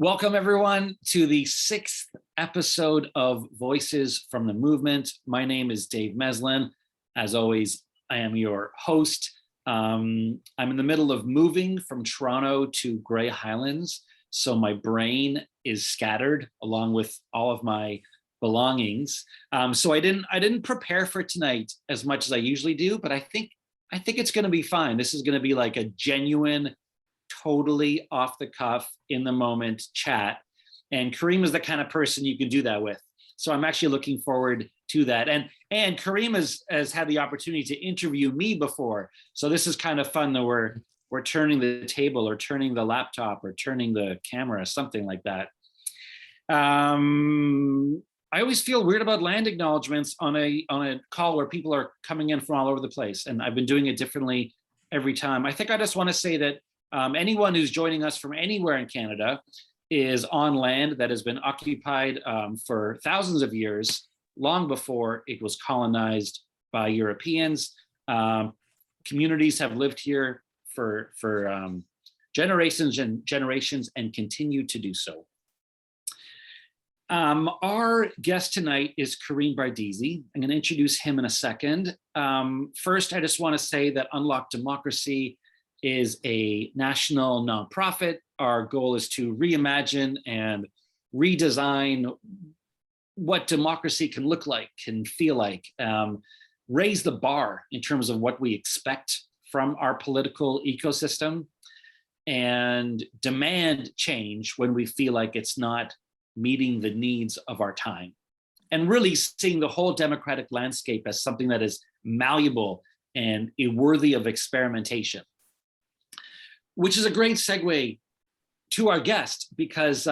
Welcome, everyone, to the 6th episode of Voices from the Movement. My name is Dave Meslin. As always, I am your host. I'm in the middle of moving from Toronto to Grey Highlands, so my brain is scattered along with all of my belongings. So I didn't prepare for tonight as much as I usually do, but I think it's going to be fine. This is going to be like a genuine, totally off the cuff, in the moment chat. And Karim is the kind of person you can do that with. So I'm actually looking forward to that. And Karim has had the opportunity to interview me before. So this is kind of fun that we're turning the table or turning the laptop or turning the camera, something like that. I always feel weird about land acknowledgements on a call where people are coming in from all over the place. And I've been doing it differently every time. I think I just want to say that anyone who's joining us from anywhere in Canada is on land that has been occupied for thousands of years, long before it was colonized by Europeans. Communities have lived here for generations and generations and continue to do so. Our guest tonight is Karim Bardeesy. I'm going to introduce him in a second. First, I just want to say that Unlock Democracy is a national nonprofit. Our goal is to reimagine and redesign what democracy can look like, can feel like, raise the bar in terms of what we expect from our political ecosystem, and demand change when we feel like it's not meeting the needs of our time. And really seeing the whole democratic landscape as something that is malleable and worthy of experimentation. Which is a great segue to our guest, because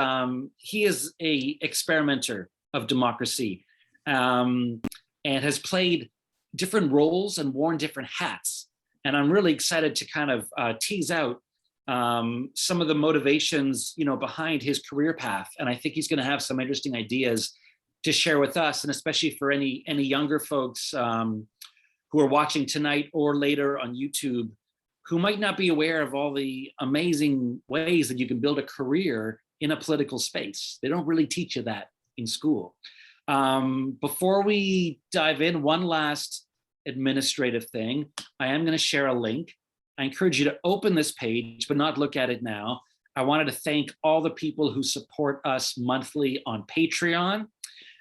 he is an experimenter of democracy and has played different roles and worn different hats. And I'm really excited to kind of tease out some of the motivations, behind his career path. And I think he's going to have some interesting ideas to share with us, and especially for any younger folks who are watching tonight or later on YouTube, who might not be aware of all the amazing ways that you can build a career in a political space. They don't really teach you that in school. Before we dive in, one last administrative thing. I am going to share a link. I encourage you to open this page, but not look at it now. I wanted to thank all the people who support us monthly on Patreon.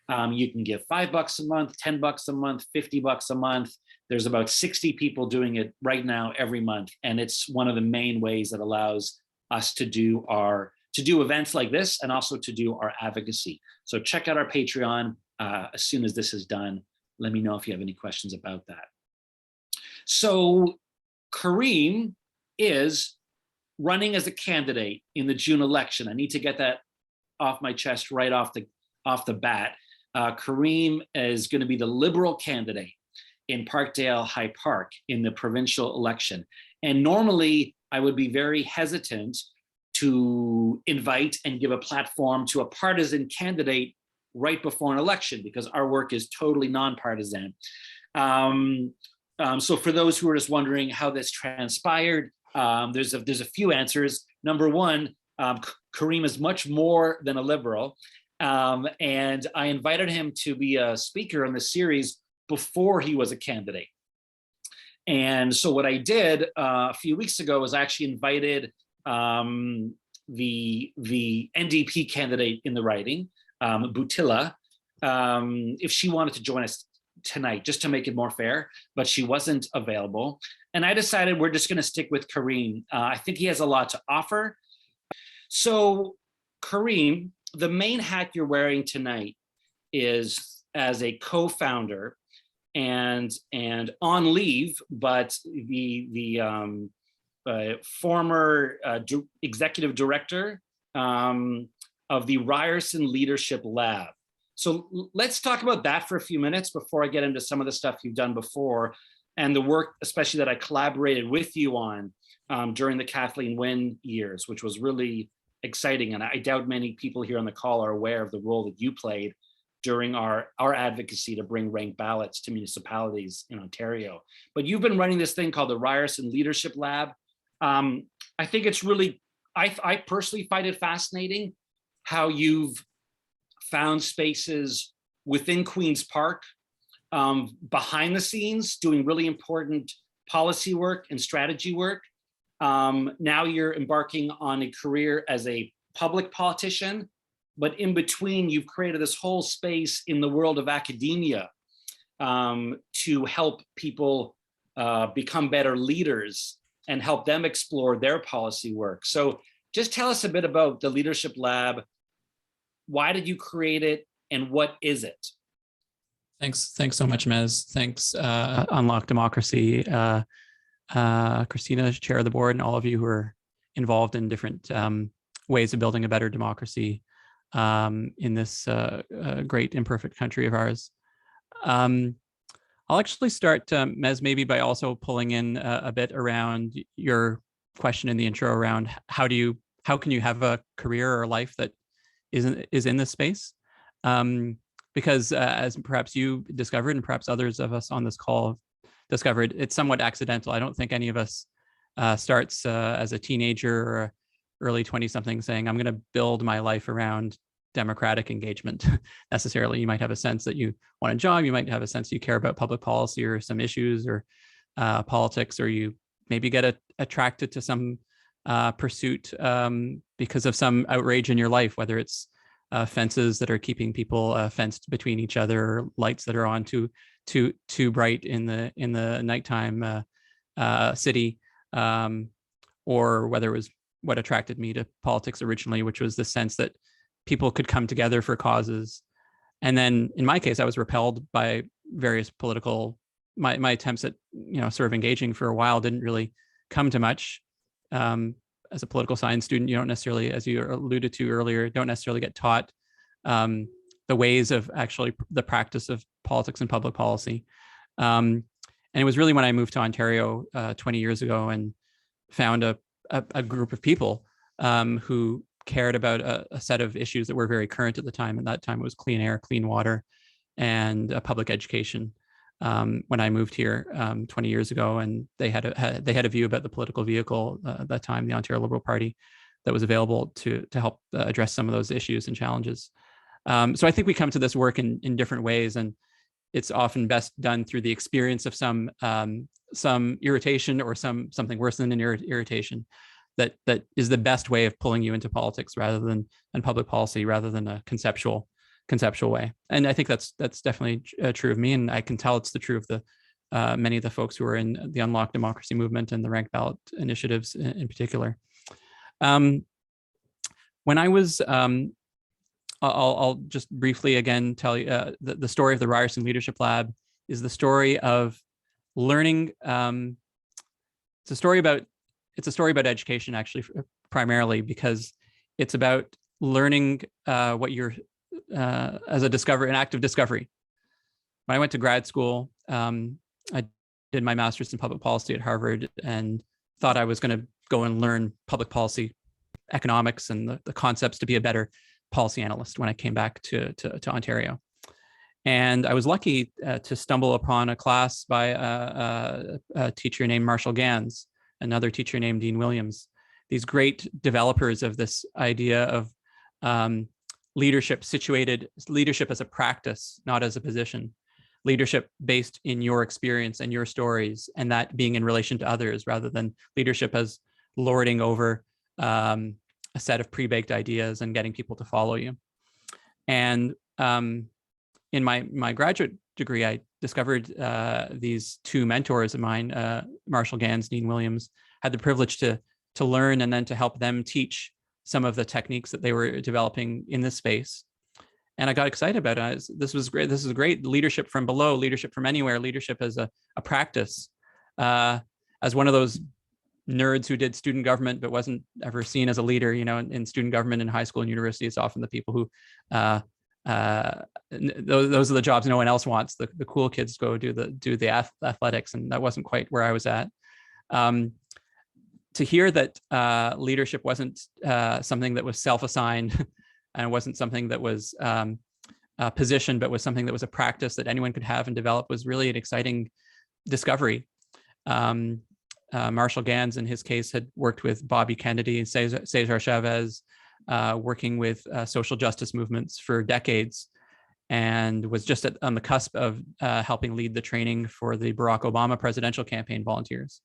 You can give $5 a month, $10 a month, $50 a month. There's about 60 people doing it right now every month. And it's one of the main ways that allows us to do events like this, and also to do our advocacy. So check out our Patreon as soon as this is done. Let me know if you have any questions about that. So Karim is running as a candidate in the June election. I need to get that off my chest right off the bat. Karim is going to be the Liberal candidate in Parkdale High Park in the provincial election. And normally I would be very hesitant to invite and give a platform to a partisan candidate right before an election, because our work is totally nonpartisan. So for those who are just wondering how this transpired, there's a few answers. Number one, Karim is much more than a Liberal. And I invited him to be a speaker on the series before he was a candidate. And so what I did a few weeks ago was I actually invited the NDP candidate in the riding, Butila, if she wanted to join us tonight, just to make it more fair, but she wasn't available. And I decided we're just going to stick with Karim. I think he has a lot to offer. So Karim, the main hat you're wearing tonight is as a co-founder and on leave, but the former executive director of the Ryerson Leadership Lab. So let's talk about that for a few minutes before I get into some of the stuff you've done before, and the work especially that I collaborated with you on during the Kathleen Wynne years, which was really exciting. And I doubt many people here on the call are aware of the role that you played during our advocacy to bring ranked ballots to municipalities in Ontario. But you've been running this thing called the Ryerson Leadership Lab. I think it's really, I personally find it fascinating how you've found spaces within Queen's Park, behind the scenes, doing really important policy work and strategy work. Now you're embarking on a career as a public politician, but in between, you've created this whole space in the world of academia to help people become better leaders and help them explore their policy work. So just tell us a bit about the Leadership Lab. Why did you create it, and what is it? Thanks so much, Mez. Thanks, Unlock Democracy, Christina, chair of the board, and all of you who are involved in different ways of building a better democracy in this great imperfect country of ours. I'll actually start, Mez, maybe by also pulling in a bit around your question in the intro around how can you have a career or a life that is in this space? Because as perhaps you discovered, and perhaps others of us on this call discovered, it's somewhat accidental. I don't think any of us starts as a teenager or early 20-something saying, I'm going to build my life around democratic engagement necessarily. You might have a sense that you want a job, you might have a sense you care about public policy or some issues or politics, or you maybe get attracted to some pursuit because of some outrage in your life, whether it's fences that are keeping people fenced between each other, lights that are on too bright in the nighttime city, or whether it was what attracted me to politics originally, which was the sense that people could come together for causes. And then in my case, I was repelled by various political, my attempts at, sort of engaging for a while didn't really come to much. As a political science student, you don't necessarily, as you alluded to earlier, don't necessarily get taught the ways of actually the practice of politics and public policy. And it was really when I moved to Ontario 20 years ago and found a group of people who cared about a set of issues that were very current at the time. And that time it was clean air, clean water, and public education. When I moved here 20 years ago, and they had a view about the political vehicle at that time, the Ontario Liberal Party, that was available to help address some of those issues and challenges. So I think we come to this work in different ways, and it's often best done through the experience of some irritation or something worse than an irritation that is the best way of pulling you into politics rather than public policy, rather than a conceptual way. And I think that's definitely true of me, and I can tell it's the true of the many of the folks who are in the Unlock Democracy movement and the ranked ballot initiatives in particular. When I was, I'll just briefly again tell you the story of the Ryerson Leadership Lab is the story of learning. It's a story about education, actually, primarily, because it's about learning what you're as an act of discovery. When I went to grad school, I did my master's in public policy at Harvard and thought I was going to go and learn public policy economics and the concepts to be a better policy analyst when I came back to Ontario. And I was lucky to stumble upon a class by a teacher named Marshall Gans, another teacher named Dean Williams, these great developers of this idea of leadership as a practice, not as a position, leadership based in your experience and your stories, and that being in relation to others rather than leadership as lording over a set of pre-baked ideas and getting people to follow you. And in my graduate degree, I discovered these two mentors of mine, Marshall Gans, Dean Williams, had the privilege to learn and then to help them teach some of the techniques that they were developing in this space. And I got excited about it. This was great. This is great. Leadership from below, leadership from anywhere, leadership as a practice. As one of those nerds who did student government but wasn't ever seen as a leader, in student government in high school and university, it's often the people who those are the jobs no one else wants. The cool kids go do the athletics, and that wasn't quite where I was at. To hear that leadership wasn't something that was self-assigned and wasn't something that was positioned, but was something that was a practice that anyone could have and develop was really an exciting discovery. Marshall Gans, in his case, had worked with Bobby Kennedy and Cesar Chavez, working with social justice movements for decades, and was just on the cusp of helping lead the training for the Barack Obama presidential campaign volunteers.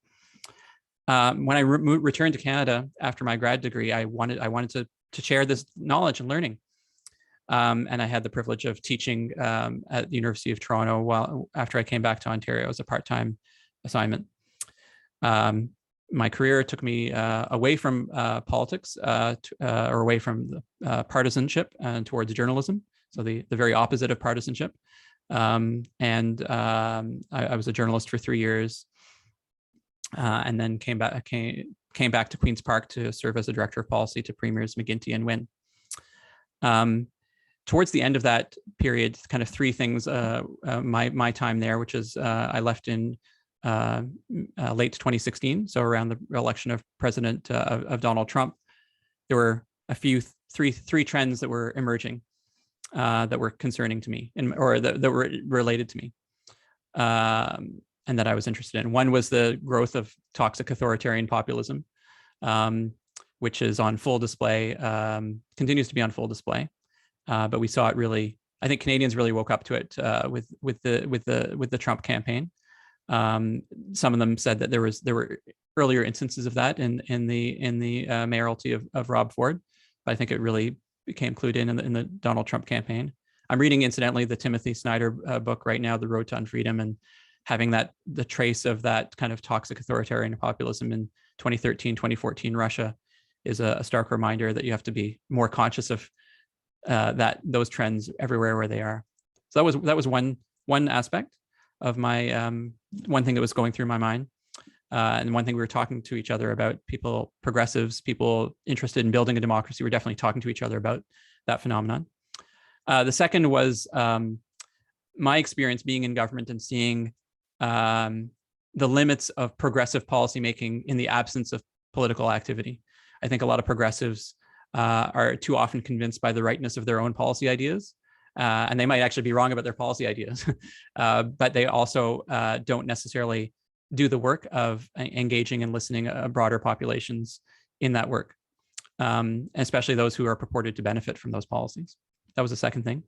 When I returned to Canada after my grad degree, I wanted to share this knowledge and learning. And I had the privilege of teaching at the University of Toronto after I came back to Ontario as a part-time assignment. My career took me away from politics or away from the partisanship and towards journalism. So the very opposite of partisanship. I was a journalist for 3 years, and then came back to Queen's Park to serve as the director of policy to Premiers McGuinty and Wynne. Towards the end of that period, kind of three things, my time there, which is I left in late 2016, so around the election of President of Donald Trump. There were three trends that were emerging that were concerning to me, or that were related to me, and that I was interested in. One was the growth of toxic authoritarian populism, which is on full display, continues to be on full display. But we saw it really. I think Canadians really woke up to it with the Trump campaign. Some of them said that there were earlier instances of that in the mayoralty of Rob Ford, but I think it really became clued in the Donald Trump campaign. I'm reading, incidentally, the Timothy Snyder book right now, The Road to Unfreedom, and having the trace of that kind of toxic authoritarian populism in 2013, 2014 Russia is a stark reminder that you have to be more conscious of those trends everywhere where they are. So that was one aspect of my one thing that was going through my mind, and one thing we were talking to each other about. Progressives, people interested in building a democracy, were definitely talking to each other about that phenomenon. The second was my experience being in government and seeing the limits of progressive policymaking in the absence of political activity. I think a lot of progressives are too often convinced by the rightness of their own policy ideas. And they might actually be wrong about their policy ideas, but they also don't necessarily do the work of engaging and listening broader populations in that work, especially those who are purported to benefit from those policies. That was the second thing.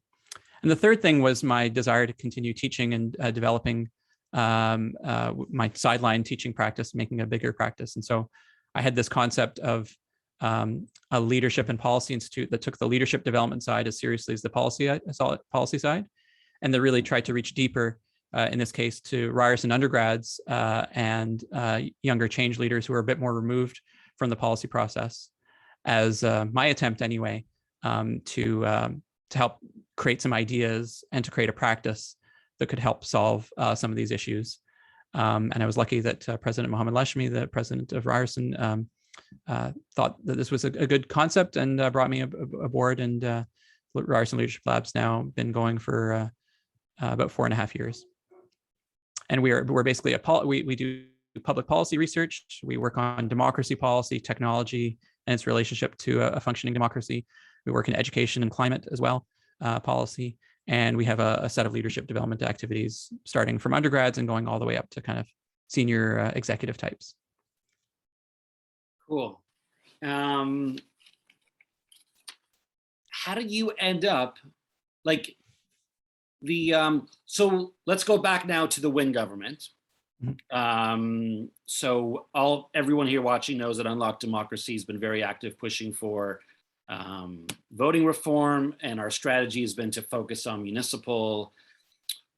And the third thing was my desire to continue teaching and developing my sideline teaching practice, making a bigger practice. And so I had this concept of a leadership and policy institute that took the leadership development side as seriously as the policy side, and that really tried to reach deeper, in this case, to Ryerson undergrads and younger change leaders who are a bit more removed from the policy process, as my attempt anyway, to help create some ideas and to create a practice that could help solve some of these issues. And I was lucky that President Mohammed Lashmi, the president of Ryerson, thought that this was a good concept and brought me aboard. And Ryerson Leadership Lab's now been going for about 4.5 years. And we're basically we do public policy research. We work on democracy policy, technology, and its relationship to a functioning democracy. We work in education and climate as well, policy. And we have a set of leadership development activities starting from undergrads and going all the way up to kind of senior executive types. Cool. How did you end up like so let's go back now to the Wynne government. Mm-hmm. So everyone here watching knows that Unlocked Democracy has been very active pushing for voting reform, and our strategy has been to focus on municipal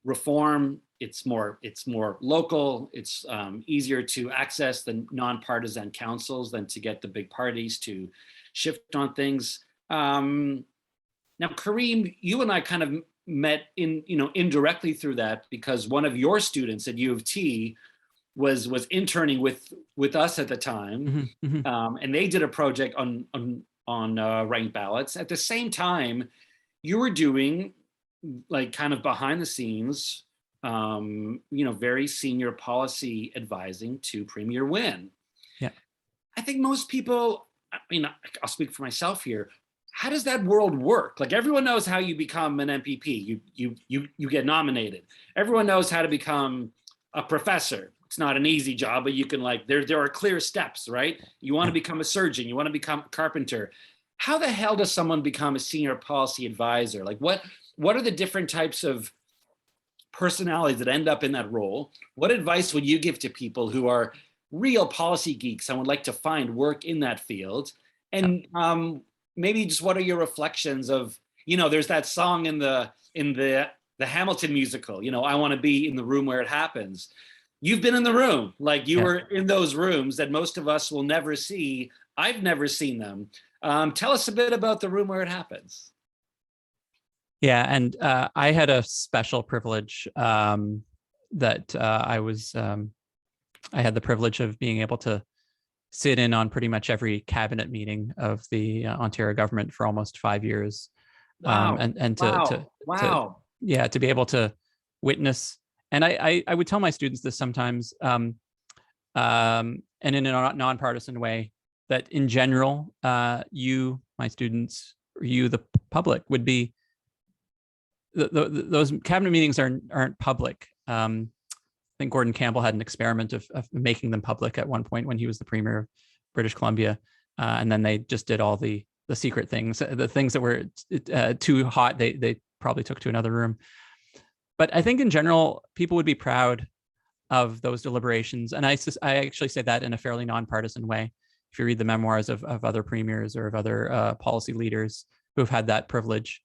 reform. It's more local. It's easier to access the nonpartisan councils than to get the big parties to shift on things. Now, Karim, you and I kind of met indirectly through that, because one of your students at U of T was interning with us at the time, mm-hmm, mm-hmm. And they did a project on ranked ballots. At the same time, you were doing like kind of behind the scenes, very senior policy advising to Premier Wynne. Yeah, I think most people, I'll speak for myself here. How does that world work? Like, everyone knows how you become an MPP. You get nominated. Everyone knows how to become a professor. It's not an easy job, but you can there are clear steps, right? You want to become a surgeon. You want to become a carpenter. how the hell does someone become a senior policy advisor? Like what are the different types of personalities that end up in that role? What advice would you give to people who are real policy geeks and would like to find work in that field? Yeah. And maybe just what are your reflections of, there's that song in the Hamilton musical, I want to be in the room where it happens. You've been in the room, like you Yeah. were in those rooms that most of us will never see. I've never seen them. Tell us a bit about the room where it happens. Yeah, and I had a special privilege that I had the privilege of being able to sit in on pretty much every cabinet meeting of the Ontario government for almost 5 years, Wow. and Wow. to Wow. yeah, to be able to witness. And I would tell my students this sometimes, and in a nonpartisan way, that in general, you, my students, or you, the public, would be those cabinet meetings aren't public. I think Gordon Campbell had an experiment of making them public at one point when he was the premier of British Columbia, and then they just did all the secret things, the things that were too hot. They probably took to another room. But I think in general, people would be proud of those deliberations, and I actually say that in a fairly nonpartisan way. If you read the memoirs of other premiers or of other policy leaders who've had that privilege,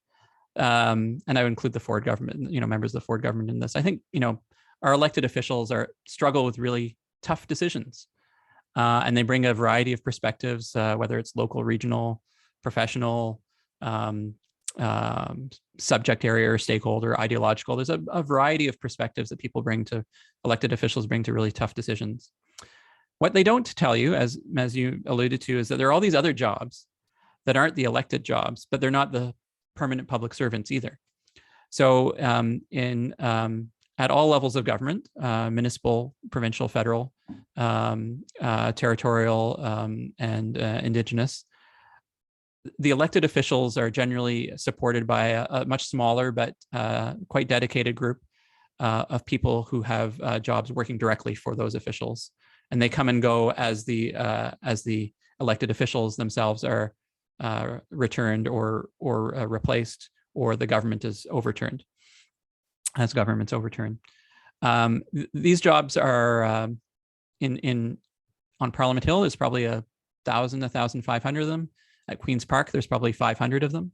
and I would include the Ford government, members of the Ford government in this. I think, our elected officials struggle with really tough decisions, and they bring a variety of perspectives, whether it's local, regional, professional, subject area or stakeholder, ideological. There's a variety of perspectives that elected officials bring to really tough decisions. What they don't tell you, as you alluded to, is that there are all these other jobs that aren't the elected jobs, but they're not the permanent public servants either. So at all levels of government, municipal, provincial, federal, territorial, and Indigenous, the elected officials are generally supported by a much smaller but quite dedicated group of people who have jobs working directly for those officials, and they come and go as the elected officials themselves are returned or replaced, or the government is overturned, as government's overturned. These jobs are on Parliament Hill. There's probably 1,500 of them. At Queen's Park, there's probably 500 of them.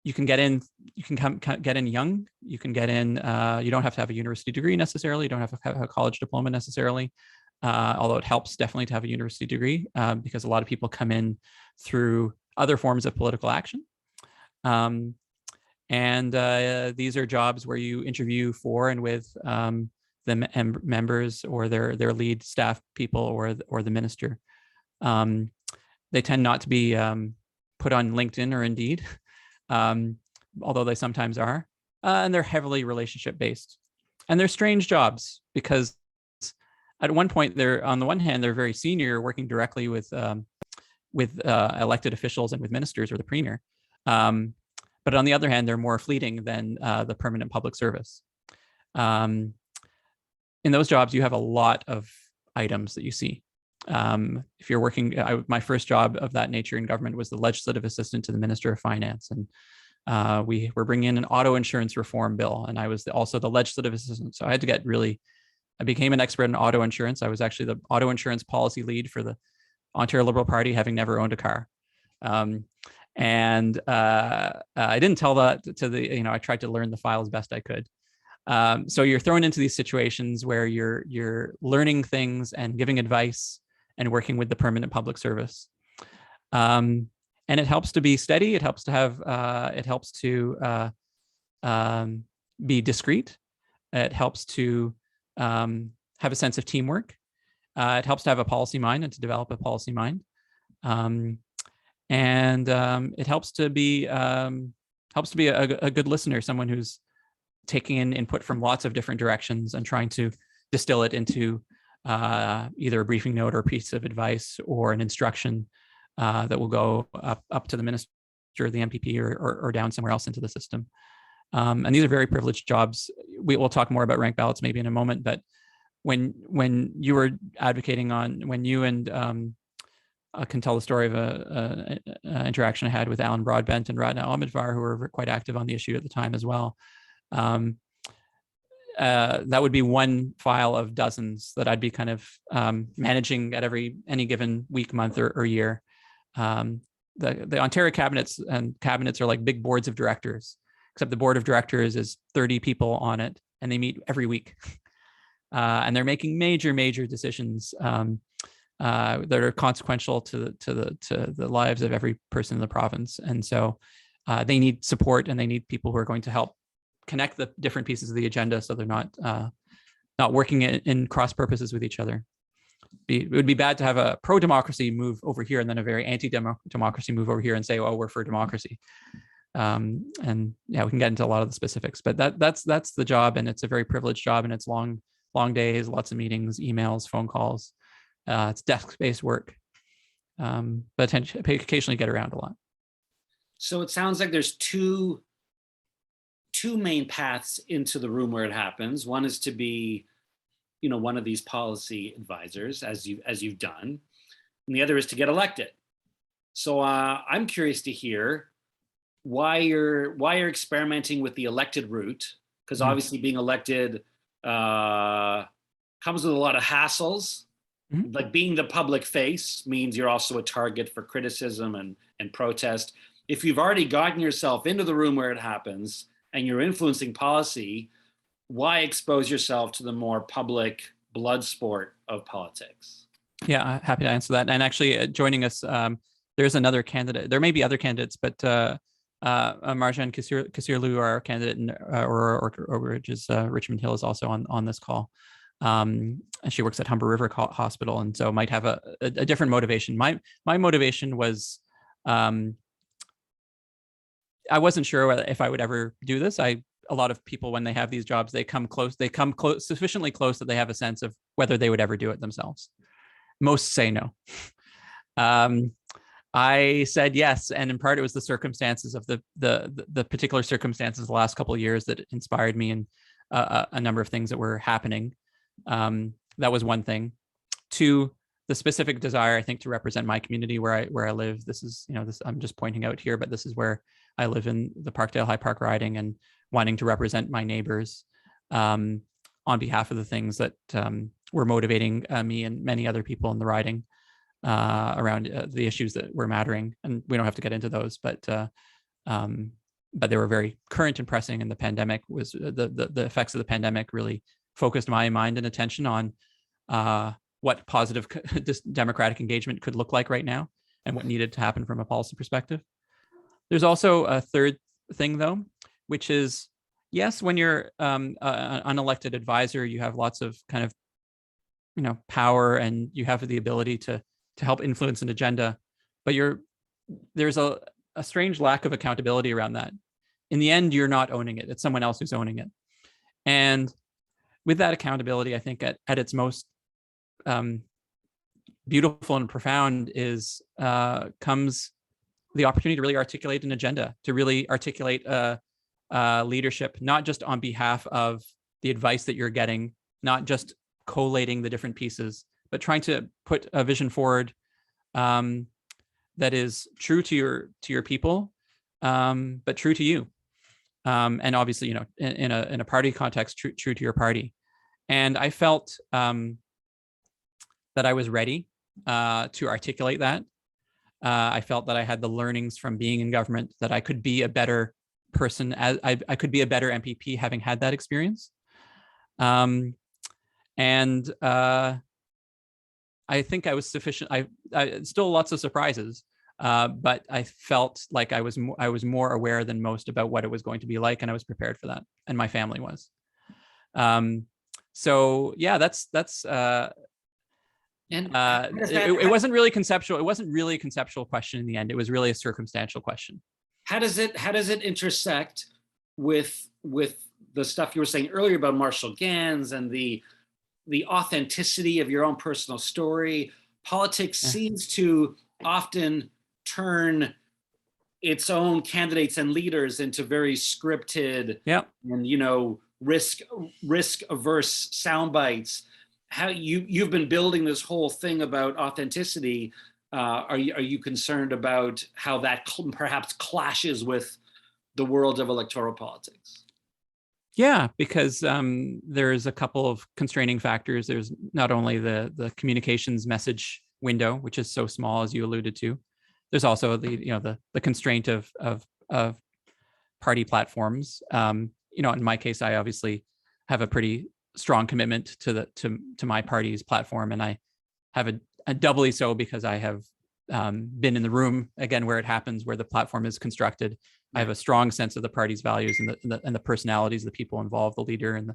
You can get in. You can get in young. You can get in. You don't have to have a university degree necessarily. You don't have to have a college diploma necessarily. Although it helps definitely to have a university degree, because a lot of people come in through other forms of political action. And these are jobs where you interview for and with the members or their lead staff people or the minister. They tend not to be put on LinkedIn or Indeed, although they sometimes are, and they're heavily relationship based. And they're strange jobs because at one point, on the one hand, they're very senior, working directly with elected officials and with ministers or the premier. But on the other hand, they're more fleeting than the permanent public service. In those jobs, you have a lot of items that you see. If you're working, my first job of that nature in government was the legislative assistant to the Minister of Finance, and we were bringing in an auto insurance reform bill, and I was also the legislative assistant. So I had to I became an expert in auto insurance. I was actually the auto insurance policy lead for the Ontario Liberal Party, having never owned a car. And I didn't tell that to I tried to learn the file as best I could. So you're thrown into these situations where you're learning things and giving advice and working with the permanent public service. And it helps to be steady. It helps to be discreet. It helps to have a sense of teamwork. It helps to have a policy mind and to develop a policy mind. And it helps to be a good listener, someone who's taking in input from lots of different directions and trying to distill it into either a briefing note or a piece of advice or an instruction that will go up to the minister or the MPP or down somewhere else into the system. And these are very privileged jobs. We'll talk more about rank ballots maybe in a moment, but when you were advocating when you and I can tell the story of a interaction I had with Alan Broadbent and Ratna Ahmedvar, who were quite active on the issue at the time as well. That would be one file of dozens that I'd be kind of managing at any given week, month, or year. The Ontario cabinets are like big boards of directors, except the board of directors is 30 people on it, and they meet every week. And they're making major decisions that are consequential to the lives of every person in the province. And so they need support, and they need people who are going to help connect the different pieces of the agenda, so they're not working in cross purposes with each other. It would be bad to have a pro-democracy move over here and then a very anti-democracy move over here and say, oh, we're for democracy. And yeah, we can get into a lot of the specifics, but that's the job, and it's a very privileged job, and it's long days, lots of meetings, emails, phone calls. It's desk-based work, but occasionally get around a lot. So it sounds like there's two main paths into the room where it happens. One is to be, one of these policy advisors, as you've done, and the other is to get elected. So I'm curious to hear why you're experimenting with the elected route, because obviously being elected comes with a lot of hassles. Like being the public face means you're also a target for criticism and protest. If you've already gotten yourself into the room where it happens and you're influencing policy, why expose yourself to the more public blood sport of politics? Yeah, happy to answer that. And actually joining us, there's another candidate. There may be other candidates, but Marjan Kasirlu, our candidate in Aurora Ridge, Richmond Hill, is also on this call. And she works at Humber River Hospital, and so might have a different motivation. My motivation was, I wasn't sure if I would ever do this. A lot of people, when they have these jobs, they come sufficiently close that they have a sense of whether they would ever do it themselves. Most say no. I said yes, and in part it was the circumstances of the particular circumstances the last couple of years that inspired me, and a number of things that were happening. That was one thing. Two, the specific desire, I think, to represent my community where I live. This is, I'm just pointing out here, but this is where I live in the Parkdale High Park riding, and wanting to represent my neighbors on behalf of the things that were motivating me and many other people in the riding around the issues that were mattering. And we don't have to get into those, but they were very current and pressing. And the pandemic was the effects of the pandemic really focused my mind and attention on what positive democratic engagement could look like right now, and what needed to happen from a policy perspective. There's also a third thing, though, which is, yes, when you're an unelected advisor, you have lots of kind of, power, and you have the ability to help influence an agenda, but there's a strange lack of accountability around that. In the end, you're not owning it. It's someone else who's owning it. And with that accountability, I think at its most beautiful and profound comes the opportunity to really articulate an agenda, to really articulate leadership, not just on behalf of the advice that you're getting, not just collating the different pieces, but trying to put a vision forward that is true to your people, but true to you. And obviously, in a party context, true to your party. And I felt that I was ready to articulate that. I felt that I had the learnings from being in government, that I could be a better person, as I could be a better MPP having had that experience. And I think I was sufficient. I still lots of surprises, but I felt like I was more aware than most about what it was going to be like, and I was prepared for that, and my family was. So yeah, that's. It wasn't really conceptual. It wasn't really a conceptual question in the end. It was really a circumstantial question. How does it intersect with the stuff you were saying earlier about Marshall Gans and the authenticity of your own personal story? Politics seems to often turn its own candidates and leaders into very scripted and risk averse sound bites. How you've been building this whole thing about authenticity. Are you concerned about how that perhaps clashes with the world of electoral politics? Yeah, because there's a couple of constraining factors. There's not only the communications message window, which is so small, as you alluded to. There's also the constraint of party platforms. In my case, I obviously have a pretty strong commitment to my party's platform, and I have a doubly so because I have been in the room again where it happens, where the platform is constructed. I have a strong sense of the party's values and the personalities of the people involved, the leader and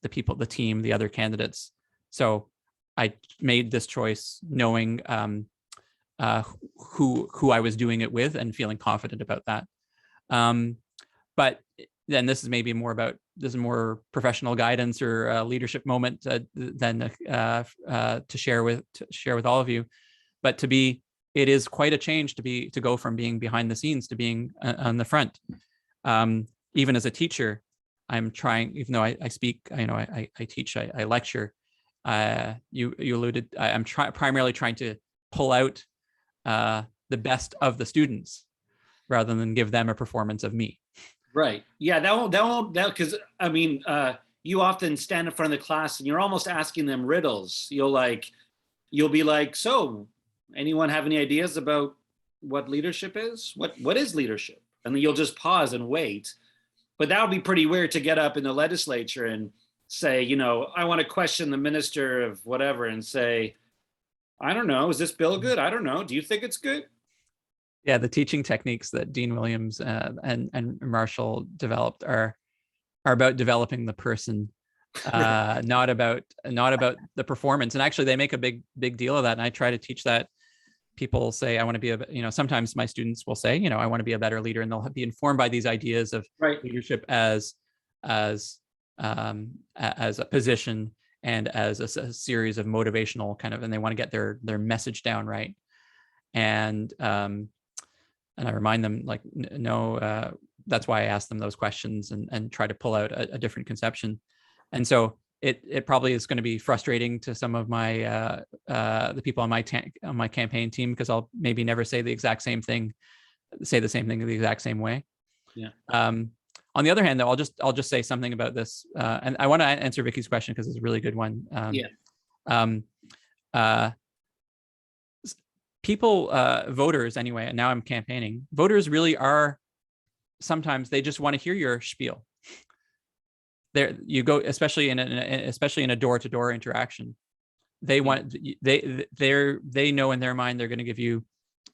the people, the team, the other candidates. So I made this choice knowing who I was doing it with and feeling confident about that. But then this is maybe more about, this is more professional guidance or a leadership moment than to share with all of you. But it is quite a change to go from being behind the scenes to being on the front. Even as a teacher, I'm trying, even though I speak, I teach, I lecture. You alluded, I'm primarily trying to pull out the best of the students rather than give them a performance of me. Right. Yeah, because you often stand in front of the class and you're almost asking them riddles. You'll be like, so anyone have any ideas about what leadership is? What is leadership? And then you'll just pause and wait. But that would be pretty weird to get up in the legislature and say, I want to question the minister of whatever and say, I don't know, is this bill good? I don't know. Do you think it's good? Yeah, the teaching techniques that Dean Williams and Marshall developed are about developing the person, not about the performance. And actually, they make a big deal of that. And I try to teach that. People say, I want to be sometimes my students will say, I want to be a better leader, and they'll be informed by these ideas of leadership as a position and as a series of motivational and they want to get their message down right. And I remind them, no, that's why I ask them those questions and try to pull out a different conception. And so it probably is going to be frustrating to some of my the people on my campaign team, because I'll maybe never say the same thing the exact same way. Yeah. On the other hand, though, I'll just say something about this, and I want to answer Vicky's question because it's a really good one. People, voters anyway, and now I'm campaigning, voters really are, sometimes they just want to hear your spiel. There you go, especially in a door-to-door interaction. They want, they know in their mind they're going to give you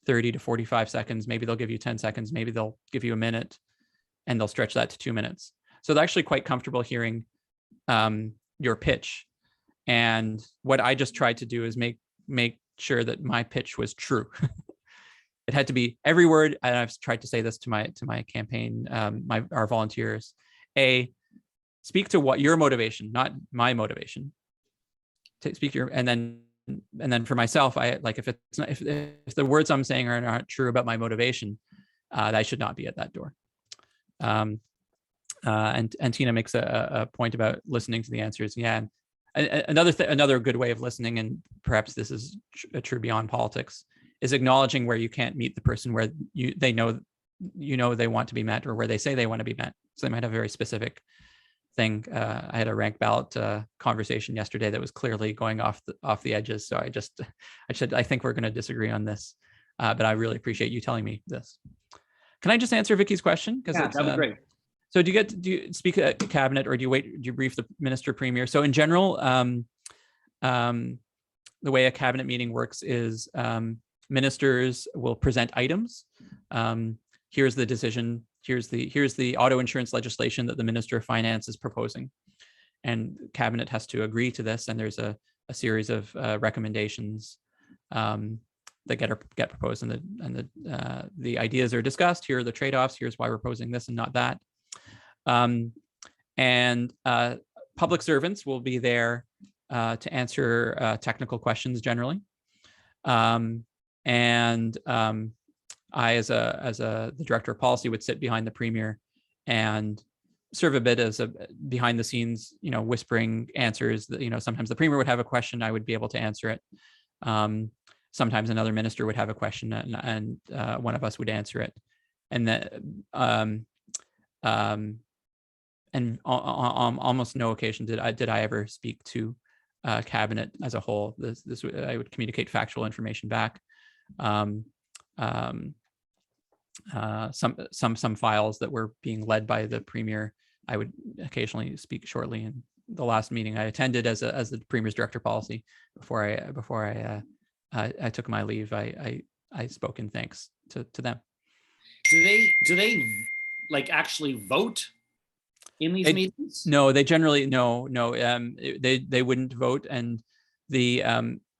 30 to 45 seconds. Maybe they'll give you 10 seconds. Maybe they'll give you a minute, and they'll stretch that to 2 minutes. So they're actually quite comfortable hearing your pitch. And what I just tried to do is make sure that my pitch was true. It had to be every word. And I've tried to say this to my campaign, our volunteers. Speak to what your motivation, not my motivation. Speak your, and then for myself, I like, if it's not, if the words I'm saying are not true about my motivation, that should not be at that door. And Tina makes a point about listening to the answers. Yeah. Another good way of listening, and perhaps this is true beyond politics, is acknowledging where you can't meet the person where they know they want to be met, or where they say they want to be met. So they might have a very specific thing. I had a rank ballot conversation yesterday that was clearly going off the edges. So I think we're going to disagree on this, but I really appreciate you telling me this. Can I just answer Vicky's question? Yeah, that'd be great. So do you speak at cabinet, or do you brief the minister premier? So in general, the way a cabinet meeting works is ministers will present items. Here's the decision. Here's the auto insurance legislation that the Minister of Finance is proposing, and cabinet has to agree to this. And there's a series of recommendations that get proposed, and the ideas are discussed. Here are the trade-offs. Here's why we're proposing this and not that. And public servants will be there to answer technical questions generally. I, as the director of policy, would sit behind the premier and serve a bit as a behind the scenes, whispering answers. That, sometimes the premier would have a question, I would be able to answer it. sometimes another minister would have a question, and one of us would answer it. And that and on almost no occasion did I ever speak to cabinet as a whole. This I would communicate factual information back. Some files that were being led by the premier, I would occasionally speak shortly. In the last meeting I attended as the premier's director policy, before I took my leave, I spoke in thanks to them. Do they like actually vote in these meetings? No, they generally no. They wouldn't vote, and the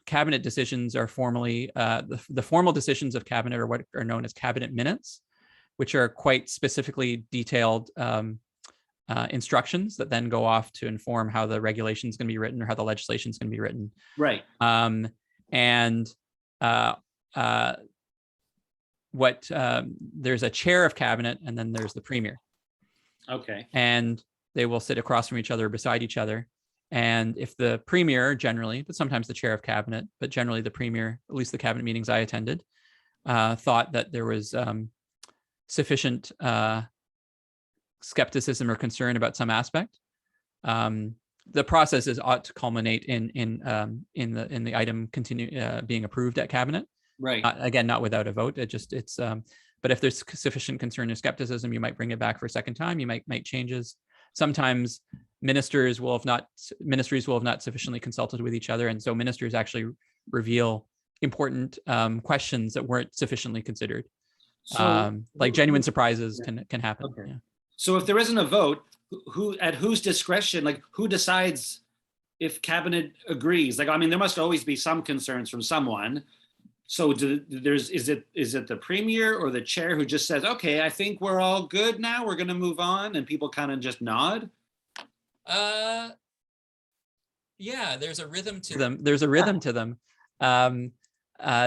cabinet decisions are formally the formal decisions of cabinet are what are known as cabinet minutes, which are quite specifically detailed instructions that then go off to inform how the regulation is going to be written or how the legislation is going to be written. Right. There's a chair of cabinet, and then there's the premier. Okay. And they will sit across from each other, beside each other. And if the premier generally, but sometimes the chair of cabinet, but generally the premier, at least the cabinet meetings I attended, thought that there was sufficient skepticism or concern about some aspect, the processes ought to culminate in the item being approved at cabinet. Right. Again, not without a vote. But if there's sufficient concern or skepticism, you might bring it back for a second time. You might make changes. Sometimes ministries will have not sufficiently consulted with each other, and so ministers actually reveal important questions that weren't sufficiently considered. So, like genuine surprises can happen. Okay. Yeah. So if there isn't a vote, at whose discretion, like who decides if cabinet agrees? Like, I mean, there must always be some concerns from someone. So is it the premier or the chair who just says, okay, I think we're all good now, we're going to move on, and people kind of just nod? Yeah, there's a rhythm to them.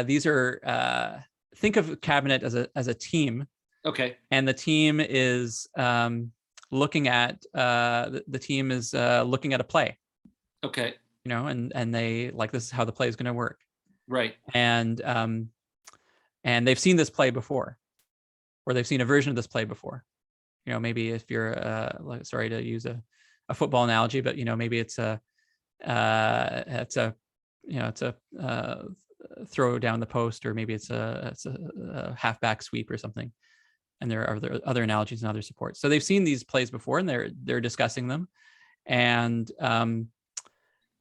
These are think of cabinet as a team. Okay. And the team is looking at looking at a play. Okay. And they like, this is how the play is going to work. Right. And they've seen this play before, or they've seen a version of this play before. Maybe if you're sorry to use a football analogy, but maybe it's a throw down the post, or maybe it's a halfback sweep or something. And there are other analogies and other supports. So they've seen these plays before, and they're discussing them. And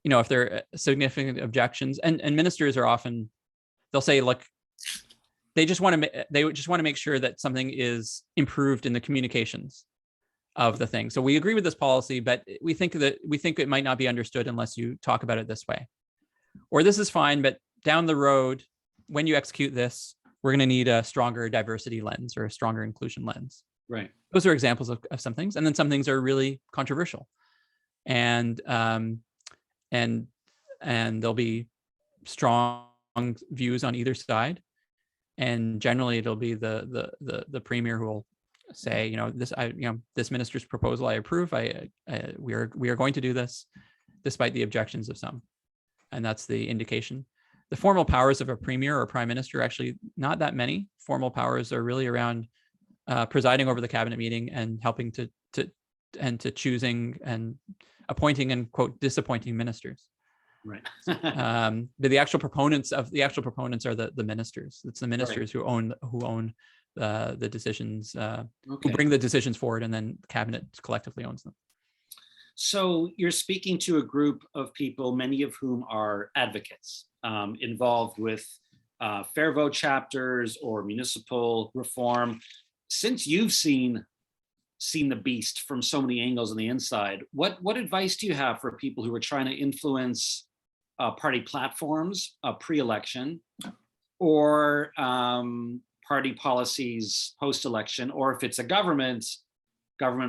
if there are significant objections, and ministers are often, they'll say, look, they just want to make sure that something is improved in the communications of the thing. So we agree with this policy, but we think it might not be understood unless you talk about it this way. Or this is fine, but down the road, when you execute this, we're going to need a stronger diversity lens or a stronger inclusion lens. Right. Those are examples of some things. And then some things are really controversial. And there'll be strong views on either side. And generally it'll be the premier who will say, this minister's proposal I approve. We are going to do this despite the objections of some. And that's the indication. The formal powers of a premier or prime minister are actually not that many. Formal powers are really around presiding over the cabinet meeting and helping to choosing and appointing and, quote, disappointing ministers. Right. But the actual proponents are the ministers. It's the ministers who own the decisions, who bring the decisions forward, and then the cabinet collectively owns them. So you're speaking to a group of people, many of whom are advocates, involved with fair vote chapters or municipal reform. Since you've seen the beast from so many angles on the inside, what advice do you have for people who are trying to influence party platforms pre-election, or party policies post-election, or if it's a government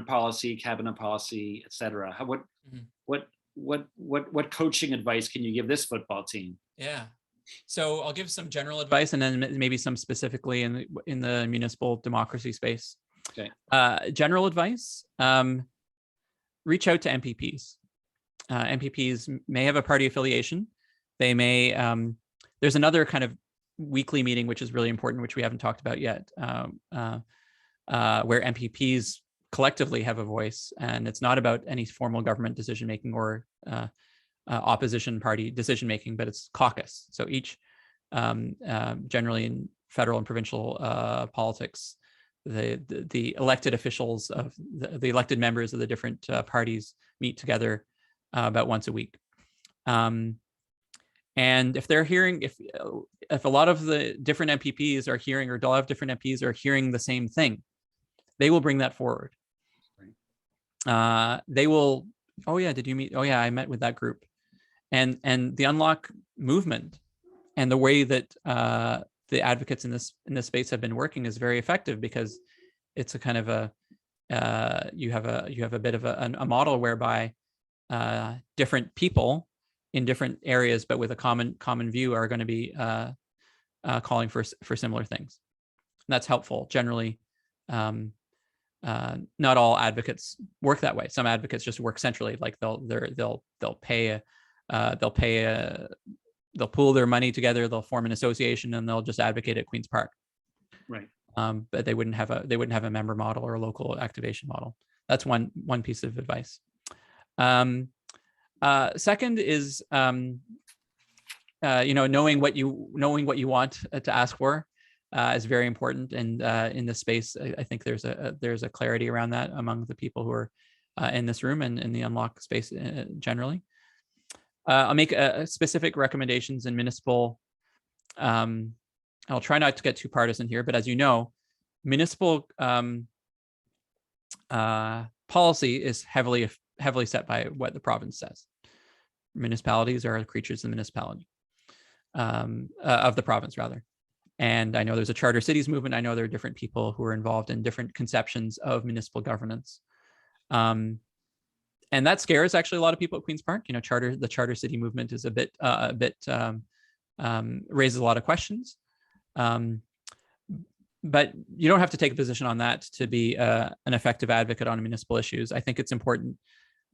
policy, cabinet policy, etc.? What coaching advice can you give this football team? Yeah. So I'll give some general advice, and then maybe some specifically in the municipal democracy space. Okay. General advice: reach out to MPPs. MPPs may have a party affiliation. They may. There's another kind of weekly meeting, which is really important, which we haven't talked about yet, where MPPs collectively have a voice, and it's not about any formal government decision making or opposition party decision making, but it's caucus. So each, generally in federal and provincial politics, the elected officials of the elected members of the different parties meet together about once a week. And if they're hearing, if a lot of the different MPPs are hearing, or a lot of different MPs are hearing the same thing, they will bring that forward. They will, oh yeah, did you meet? Oh yeah, I met with that group. And the Unlock movement and the way that the advocates in this space have been working is very effective, because it's a kind of a you have a bit of a model whereby different people in different areas, but with a common view, are going to be calling for similar things. And that's helpful. Generally, not all advocates work that way. Some advocates just work centrally, like they'll pool their money together, they'll form an association, and they'll just advocate at Queen's Park. Right. But they wouldn't have a member model or a local activation model. That's one piece of advice. Second is knowing what you want to ask for is very important. And in this space, I think there's a clarity around that among the people who are in this room and in the Unlock space generally. I'll make specific recommendations in municipal. I'll try not to get too partisan here, but as you know, municipal policy is heavily set by what the province says. Municipalities are creatures of the municipality, of the province rather. And I know there's a charter cities movement. I know there are different people who are involved in different conceptions of municipal governance. And that scares actually a lot of people at Queen's Park. The charter city movement is raises a lot of questions. But you don't have to take a position on that to be an effective advocate on municipal issues. I think it's important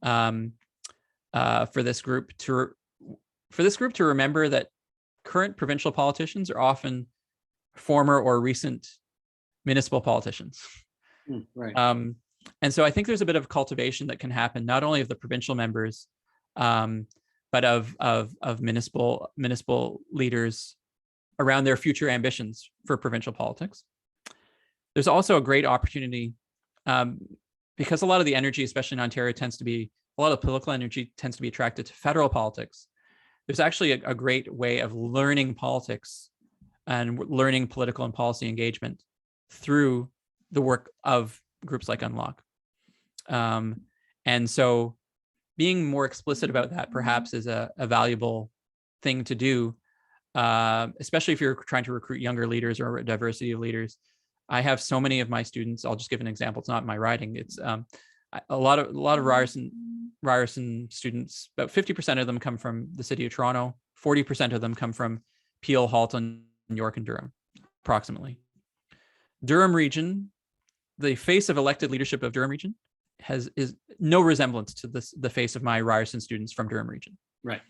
for this group to remember that current provincial politicians are often former or recent municipal politicians. Right. And so I think there's a bit of cultivation that can happen, not only of the provincial members, but of municipal leaders around their future ambitions for provincial politics. There's also a great opportunity, because a lot of the energy, especially in Ontario, a lot of political energy tends to be attracted to federal politics. There's actually a great way of learning politics and learning political and policy engagement through the work of groups like Unlock. And so being more explicit about that perhaps is a valuable thing to do, especially if you're trying to recruit younger leaders or a diversity of leaders. I have so many of my students, I'll just give an example, it's not my writing, it's a lot of Ryerson students, about 50% of them come from the city of Toronto, 40% of them come from Peel, Halton, York, and Durham, approximately. Durham region, the face of elected leadership of Durham region is no resemblance to the face of my Ryerson students from Durham region. Right.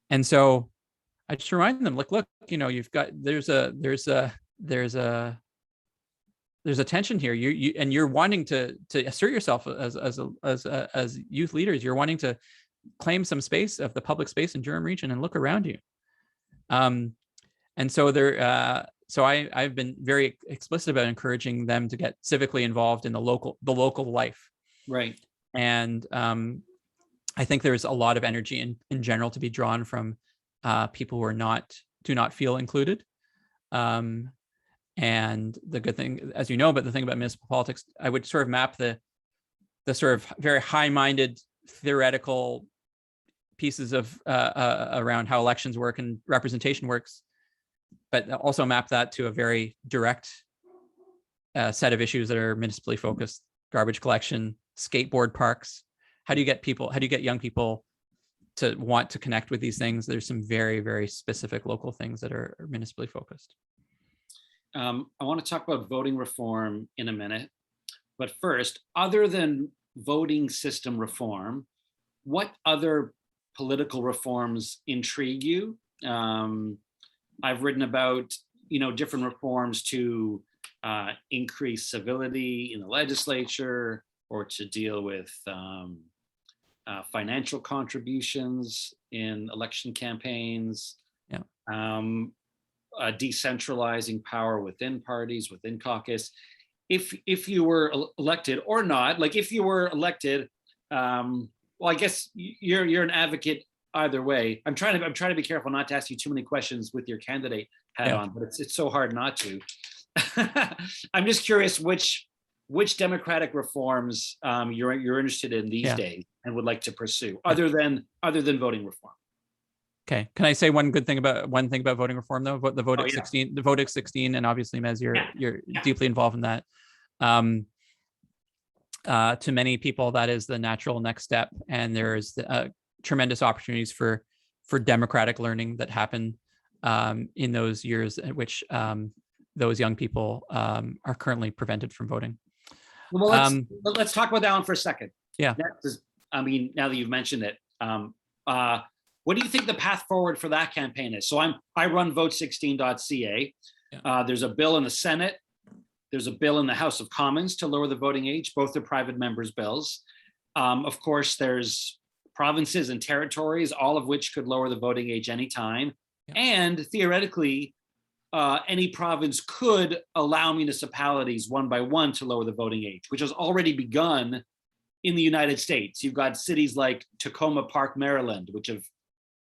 And so I just remind them, look, you've got, there's a tension here. You're wanting to assert yourself as youth leaders. You're wanting to claim some space of the public space in Durham region and look around you. And so I've been very explicit about encouraging them to get civically involved in the local life. Right. And I think there's a lot of energy in general to be drawn from people who do not feel included. And the good thing, as you know, but the thing about municipal politics, I would sort of map the sort of very high-minded theoretical pieces of around how elections work and representation works, but also map that to a very direct set of issues that are municipally focused: garbage collection, skateboard parks. How do you get young people to want to connect with these things? There's some very, very specific local things that are municipally focused. I want to talk about voting reform in a minute, but first, other than voting system reform, what other political reforms intrigue you? I've written about, different reforms to increase civility in the legislature, or to deal with financial contributions in election campaigns. Yeah. Decentralizing power within parties, within caucus. If you were elected or not, like if you were elected, well, I guess you're an advocate either way. I'm trying to be careful not to ask you too many questions with your candidate hat on, but it's so hard not to. I'm just curious which democratic reforms you're interested in these days and would like to pursue, other than voting reform. Okay. Can I say one thing about voting reform though? The vote at 16, the vote at 16, and obviously, Mez, you're deeply involved in that. To many people, that is the natural next step, and there's tremendous opportunities for democratic learning that happen in those years at which those young people are currently prevented from voting. Well, let's talk about that one for a second. Yeah. Now that you've mentioned it, what do you think the path forward for that campaign is? So I run vote16.ca. There's a bill in the Senate. There's a bill in the House of Commons to lower the voting age. Both are private members' bills. Of course, there's provinces and territories, all of which could lower the voting age anytime. And theoretically, any province could allow municipalities one by one to lower the voting age, which has already begun in the United States. You've got cities like Tacoma Park, Maryland, which have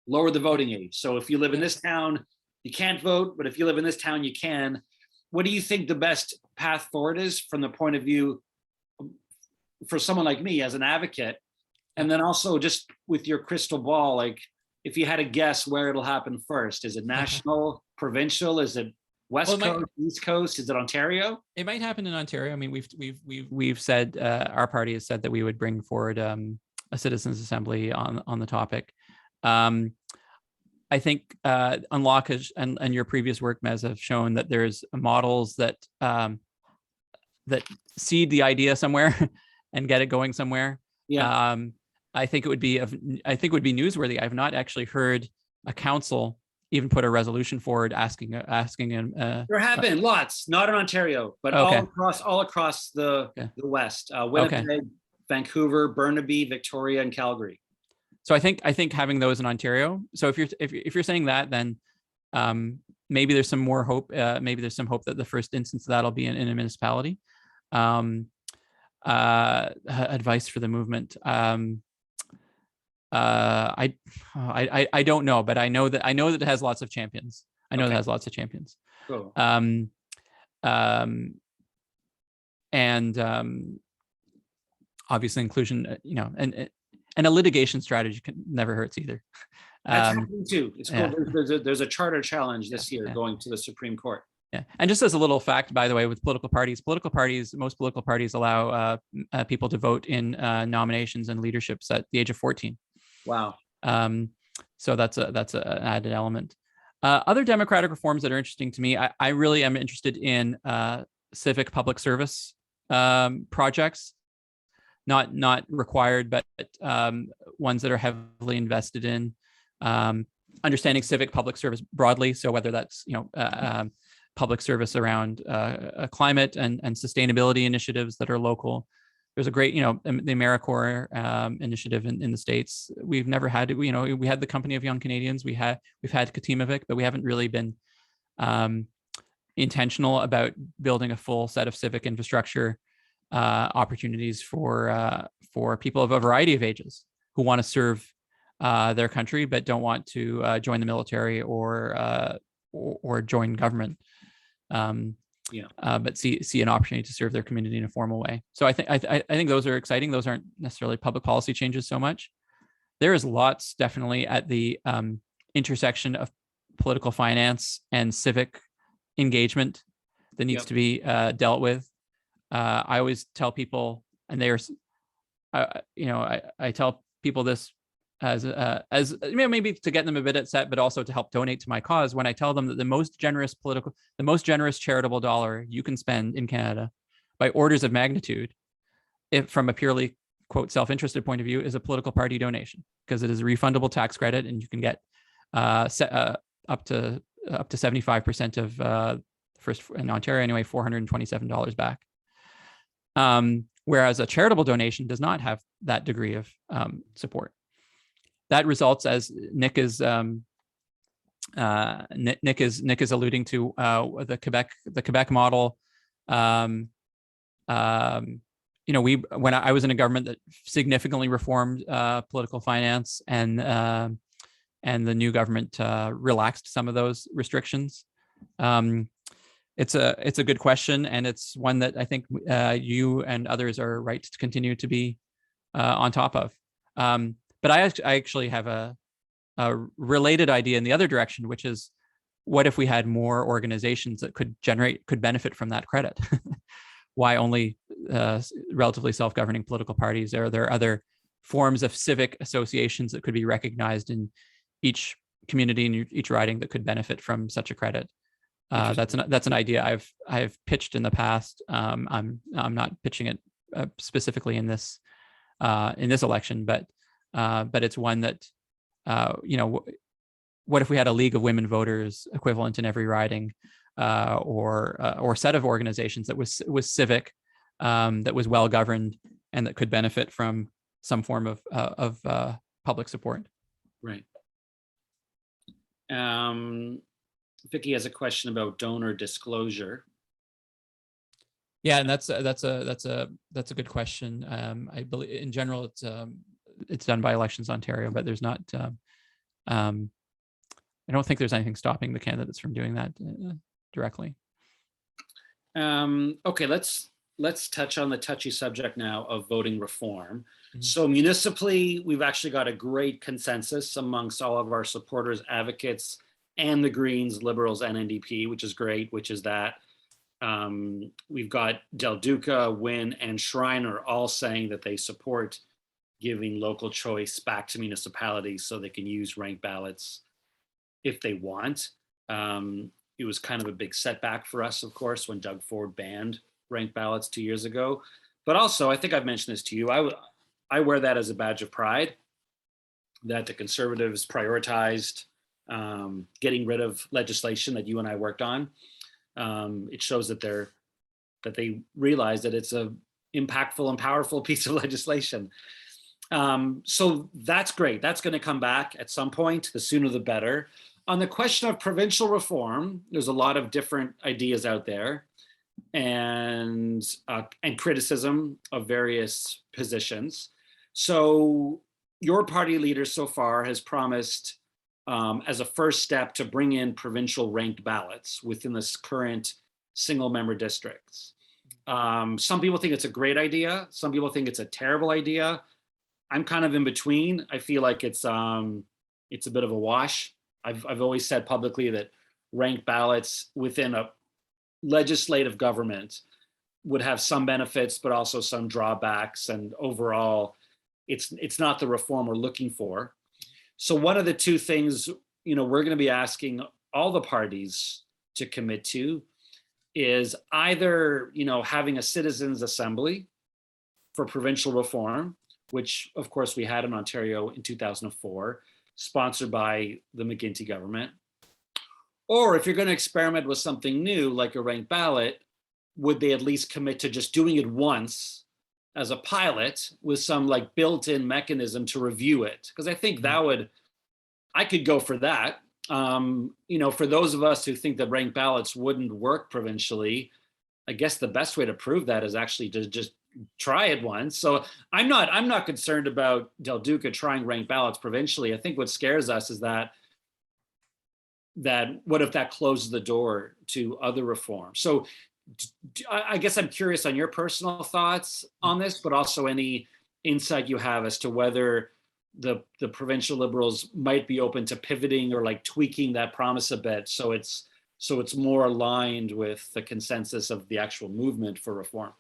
lowered the voting age. So if you live in this town, you can't vote, but if you live in this town, you can. What do you think the best path forward is from the point of view for someone like me as an advocate? And then also just with your crystal ball, like if you had to guess where it'll happen first, is it national, provincial? Is it West Coast, East Coast? Is it Ontario? It might happen in Ontario. I mean, we've said, our party has said that we would bring forward a citizens' assembly on the topic. I think Unlock and your previous work, Mez, have shown that there's models that seed the idea somewhere and get it going somewhere. Yeah. I think it would be newsworthy. I've not actually heard a council even put a resolution forward asking there have been lots, not in Ontario, but all across the West, Winnipeg, Vancouver, Burnaby, Victoria, and Calgary. So I think having those in Ontario. So if you're saying that, then maybe there's some more hope. Maybe there's some hope that the first instance of that'll be in a municipality. Advice for the movement. I don't know, but I know that it has lots of champions. I know it has lots of champions. Cool. Obviously inclusion, and a litigation strategy never hurts either. That's happening too. It's cool. There's a charter challenge this year going to the Supreme Court. Yeah, and just as a little fact, by the way, with most political parties allow people to vote in nominations and leaderships at the age of 14. Wow. So that's an added element. Other democratic reforms that are interesting to me, I really am interested in civic public service projects. Not required, but ones that are heavily invested in. Understanding civic public service broadly, so whether that's public service around climate and sustainability initiatives that are local. There's a great, the AmeriCorps initiative in the States. We've never had, we had the Company of Young Canadians. We've had Katimavik, but we haven't really been intentional about building a full set of civic infrastructure opportunities for people of a variety of ages who want to serve their country but don't want to join the military or join government. But see an opportunity to serve their community in a formal way. So I think those are exciting. Those aren't necessarily public policy changes so much. There is lots definitely at the intersection of political finance and civic engagement that needs to be dealt with. I always tell people, and they are, I tell people this as maybe to get them a bit upset, but also to help donate to my cause. When I tell them that the most generous charitable dollar you can spend in Canada, by orders of magnitude, if from a purely quote self-interested point of view, is a political party donation, because it is a refundable tax credit, and you can get up to up to 75% of first in Ontario anyway, $427 back. Whereas a charitable donation does not have that degree of support. That results, as Nick is alluding to, the Quebec model. When I was in a government that significantly reformed political finance, and the new government relaxed some of those restrictions. It's a good question, and it's one that I think you and others are right to continue to be on top of. But I actually have a related idea in the other direction, which is, what if we had more organizations that could benefit from that credit? Why only relatively self-governing political parties? Are there other forms of civic associations that could be recognized in each community and each riding that could benefit from such a credit? That's an idea I've pitched in the past. I'm not pitching it specifically in this election, but it's one that what if we had a League of Women Voters equivalent in every riding, or set of organizations that was civic, that was well governed, and that could benefit from some form of public support. Right. Vicky has a question about donor disclosure. Yeah, and that's a good question. I believe in general it's done by Elections Ontario, but there's not. I don't think there's anything stopping the candidates from doing that directly. Okay, let's touch on the touchy subject now of voting reform. Mm-hmm. So municipally, we've actually got a great consensus amongst all of our supporters, advocates, and the Greens, Liberals, and NDP, which is great, which is that we've got Del Duca, Wynne, and Schreiner all saying that they support giving local choice back to municipalities so they can use ranked ballots if they want. It was kind of a big setback for us, of course, when Doug Ford banned ranked ballots 2 years ago. But also, I think I've mentioned this to you, I wear that as a badge of pride, that the Conservatives prioritized getting rid of legislation that you and I worked on. It shows that they realize that it's a impactful and powerful piece of legislation. So that's great. That's going to come back at some point. The sooner the better. On the question of provincial reform, there's a lot of different ideas out there, and criticism of various positions. So your party leader so far has promised, as a first step, to bring in provincial ranked ballots within this current single member districts. Some people think it's a great idea. Some people think it's a terrible idea. I'm kind of in between. I feel like it's a bit of a wash. I've always said publicly that ranked ballots within a legislative government would have some benefits, but also some drawbacks. And overall, it's not the reform we're looking for. So one of the two things, we're going to be asking all the parties to commit to is either, having a citizens' assembly for provincial reform, which of course we had in Ontario in 2004, sponsored by the McGuinty government. Or if you're going to experiment with something new, like a ranked ballot, would they at least commit to just doing it once as a pilot with some built-in mechanism to review it? Because I think I could go for that. For those of us who think that ranked ballots wouldn't work provincially, I guess the best way to prove that is actually to just try it once. So I'm not concerned about Del Duca trying ranked ballots provincially. I think what scares us is that what if that closes the door to other reforms? So I guess I'm curious on your personal thoughts on this, but also any insight you have as to whether the provincial Liberals might be open to pivoting or tweaking that promise a bit, so it's more aligned with the consensus of the actual movement for reform.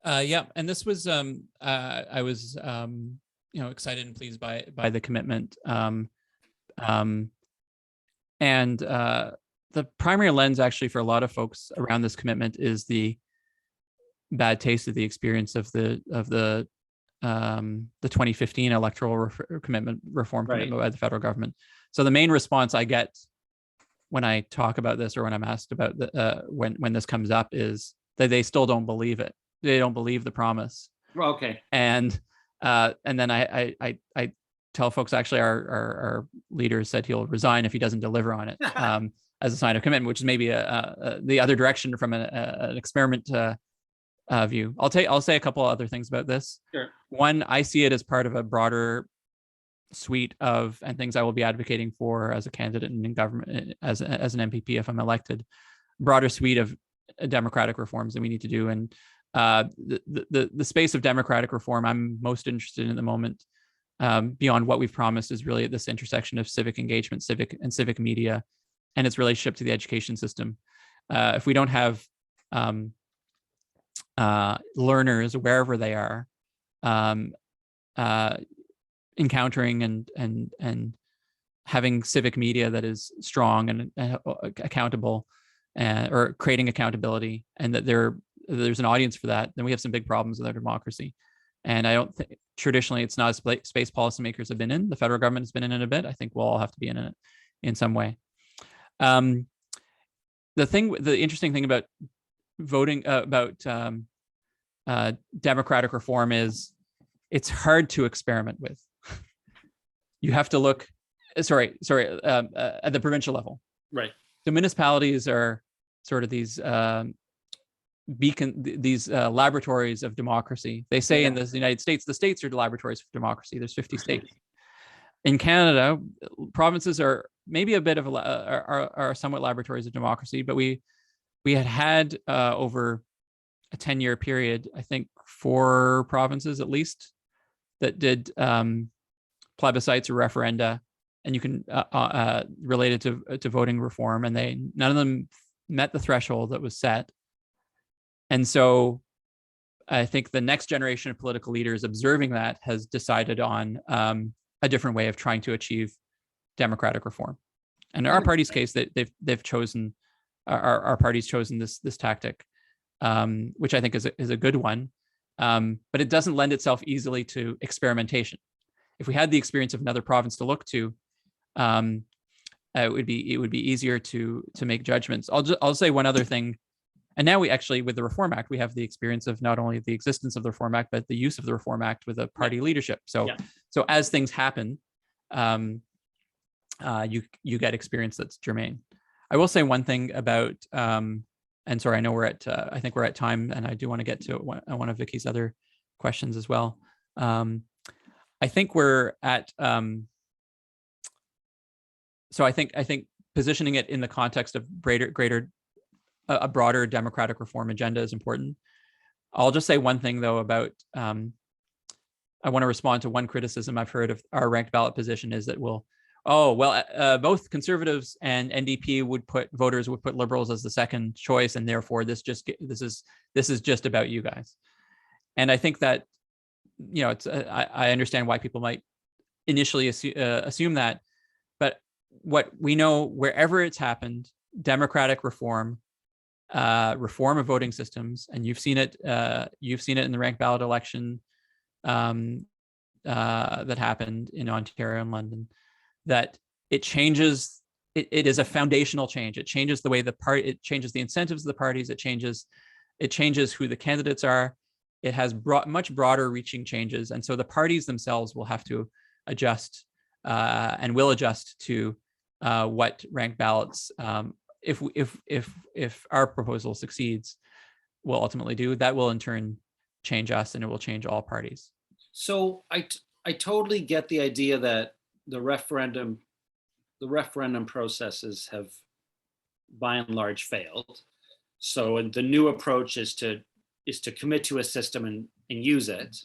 Yeah, and this was I was excited and pleased by the commitment, and the primary lens actually for a lot of folks around this commitment is the bad taste of the experience of the 2015 electoral reform commitment by the federal government. So the main response I get when I talk about this, or when I'm asked about when this comes up, is that they still don't believe it. They don't believe the promise. Okay. And then I tell folks, actually, our leader said he'll resign if he doesn't deliver on it, as a sign of commitment, which is maybe the other direction from an experiment view. I'll say a couple other things about this. Sure. One, I see it as part of a broader suite of and things I will be advocating for as a candidate in government, as an MPP if I'm elected, broader suite of democratic reforms that we need to do. And the space of democratic reform I'm most interested in at the moment, beyond what we've promised, is really at this intersection of civic engagement, civic media, and its relationship to the education system. If we don't have learners wherever they are, encountering and having civic media that is strong and accountable, or creating accountability, and that there's an audience for that, then we have some big problems with our democracy. And I don't think traditionally it's not a space policymakers have been in. The federal government has been in it a bit. I think we'll all have to be in it in some way. The interesting thing about voting, about democratic reform, is it's hard to experiment with. You have to look, at the provincial level. Right. The municipalities are sort of these laboratories of democracy. They say in the United States, the states are the laboratories for democracy. There's 50 states. In Canada, provinces are maybe a bit of are somewhat laboratories of democracy, but we had over a 10-year period, I think 4 provinces at least, that did plebiscites or referenda, and you can related to voting reform, and none of them met the threshold that was set. And so I think the next generation of political leaders observing that has decided on a different way of trying to achieve democratic reform. And in our party's case, they've chosen, our party's chosen this tactic, which I think is a good one, but it doesn't lend itself easily to experimentation. If we had the experience of another province to look to, it would be easier to make judgments. I'll say one other thing. And now we actually, with the Reform Act, we have the experience of not only the existence of the Reform Act, but the use of the Reform Act with a party leadership. So as things happen, you get experience that's germane. I will say one thing about, and sorry, I know I think we're at time, and I do want to get to one of Vicky's other questions as well. I think we're at, so I think positioning it in the context of a broader democratic reform agenda is important. I'll just say one thing though about, I want to respond to one criticism I've heard of our ranked ballot position, is that both Conservatives and NDP voters would put Liberals as the second choice, and therefore this is just about you guys. And I think that, I understand why people might initially assume that, but what we know, wherever it's happened, democratic reform, reform of voting systems, and you've seen it in the ranked ballot election that happened in Ontario and London, that it changes. It is a foundational change. It changes the way it changes the incentives of the parties. It changes who the candidates are. It has much broader reaching changes, and so the parties themselves will have to adjust and will adjust to what ranked ballots, if our proposal succeeds, will ultimately do. That will in turn change us, and it will change all parties. So I totally get the idea that the referendum processes have by and large failed. So the new approach is to commit to a system and use it.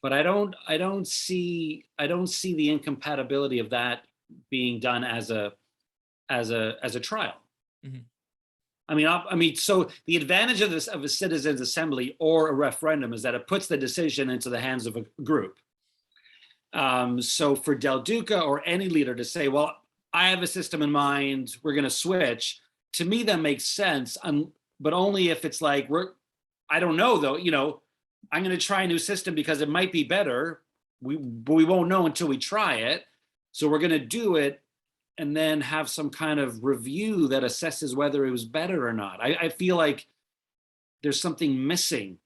But I don't see the incompatibility of that being done as a trial. Mm-hmm. I mean, so the advantage of a citizens' assembly or a referendum is that it puts the decision into the hands of a group. So for Del Duca or any leader to say, well, I have a system in mind, we're going to switch, to me that makes sense, but only if it's like, I don't know though, I'm going to try a new system because it might be better. We won't know until we try it. So we're going to do it and then have some kind of review that assesses whether it was better or not. I feel like there's something missing,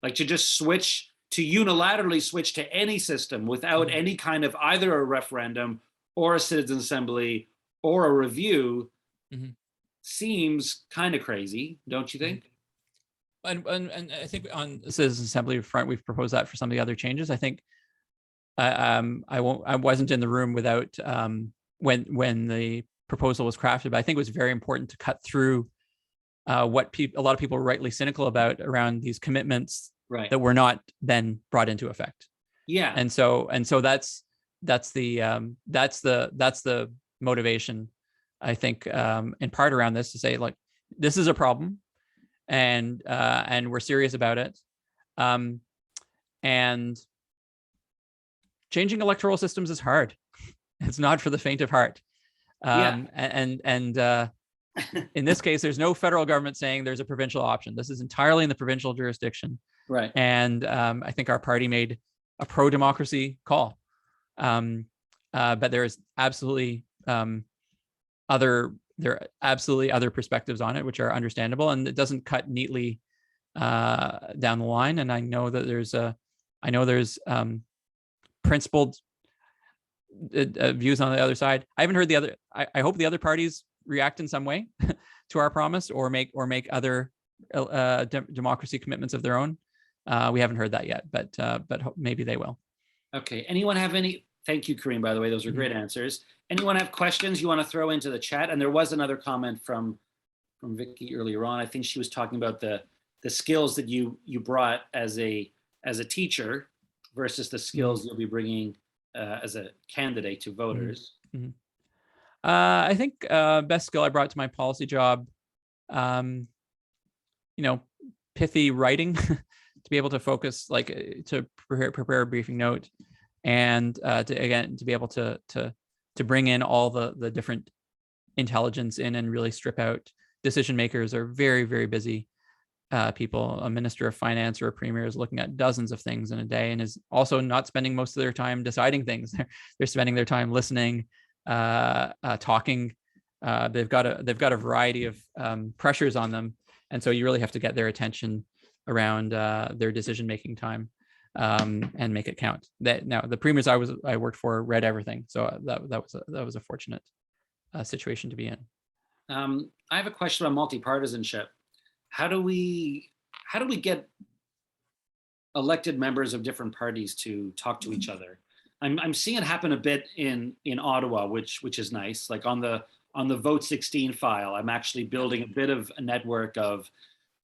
like to just switch, to unilaterally switch to any system without any kind of either a referendum or a citizen assembly or a review seems kind of crazy, don't you think? And I think on the citizen assembly front, we've proposed that for some of the other changes. I think I wasn't in the room without when the proposal was crafted, but I think it was very important to cut through what a lot of people were rightly cynical about around these commitments that were not then brought into effect. Yeah. And so that's the motivation, I think, in part around this, to say, like, this is a problem, and we're serious about it. And changing electoral systems is hard. It's not for the faint of heart. And in this case, there's no federal government saying there's a provincial option. This is entirely in the provincial jurisdiction. Right. And I think our party made a pro-democracy call. But there is absolutely other perspectives on it, which are understandable, and it doesn't cut neatly down the line. And I know that there's principled views on the other side. I haven't heard the other. I hope the other parties react in some way to our promise, or make other democracy commitments of their own. We haven't heard that yet, but maybe they will. Okay. Anyone have any? Thank you, Karim, by the way. Those are great answers. Anyone have questions you want to throw into the chat? And there was another comment from Vicky earlier on. I think she was talking about the skills that you brought as a teacher versus the skills you'll be bringing as a candidate to voters. I think best skill I brought to my policy job, pithy writing, to be able to focus, like to prepare a briefing note, and to be able to bring in all the different intelligence in and really strip out. Decision makers are very, very busy people. A minister of finance or a premier is looking at dozens of things in a day, and is also not spending most of their time deciding things. They're spending their time listening, talking. They've got a variety of pressures on them, and so you really have to get their attention around their decision-making time, and make it count. Now the premiers I worked for read everything, so that was a fortunate situation to be in. I have a question on multi-partisanship. How do we get elected members of different parties to talk to each other? I'm seeing it happen a bit in Ottawa, which is nice. Like on the Vote 16 file, I'm actually building a bit of a network of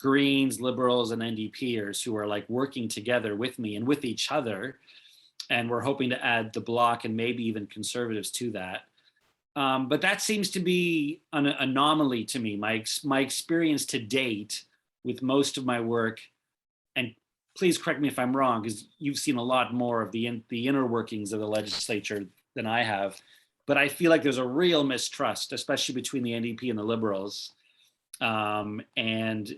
Greens, Liberals, and NDPers who are like working together with me and with each other. And we're hoping to add the Bloc and maybe even Conservatives to that. But that seems to be an anomaly to me. My experience to date with most of my work, and please correct me if I'm wrong, because you've seen a lot more of the inner workings of the legislature than I have, but I feel like there's a real mistrust, especially between the NDP and the Liberals. And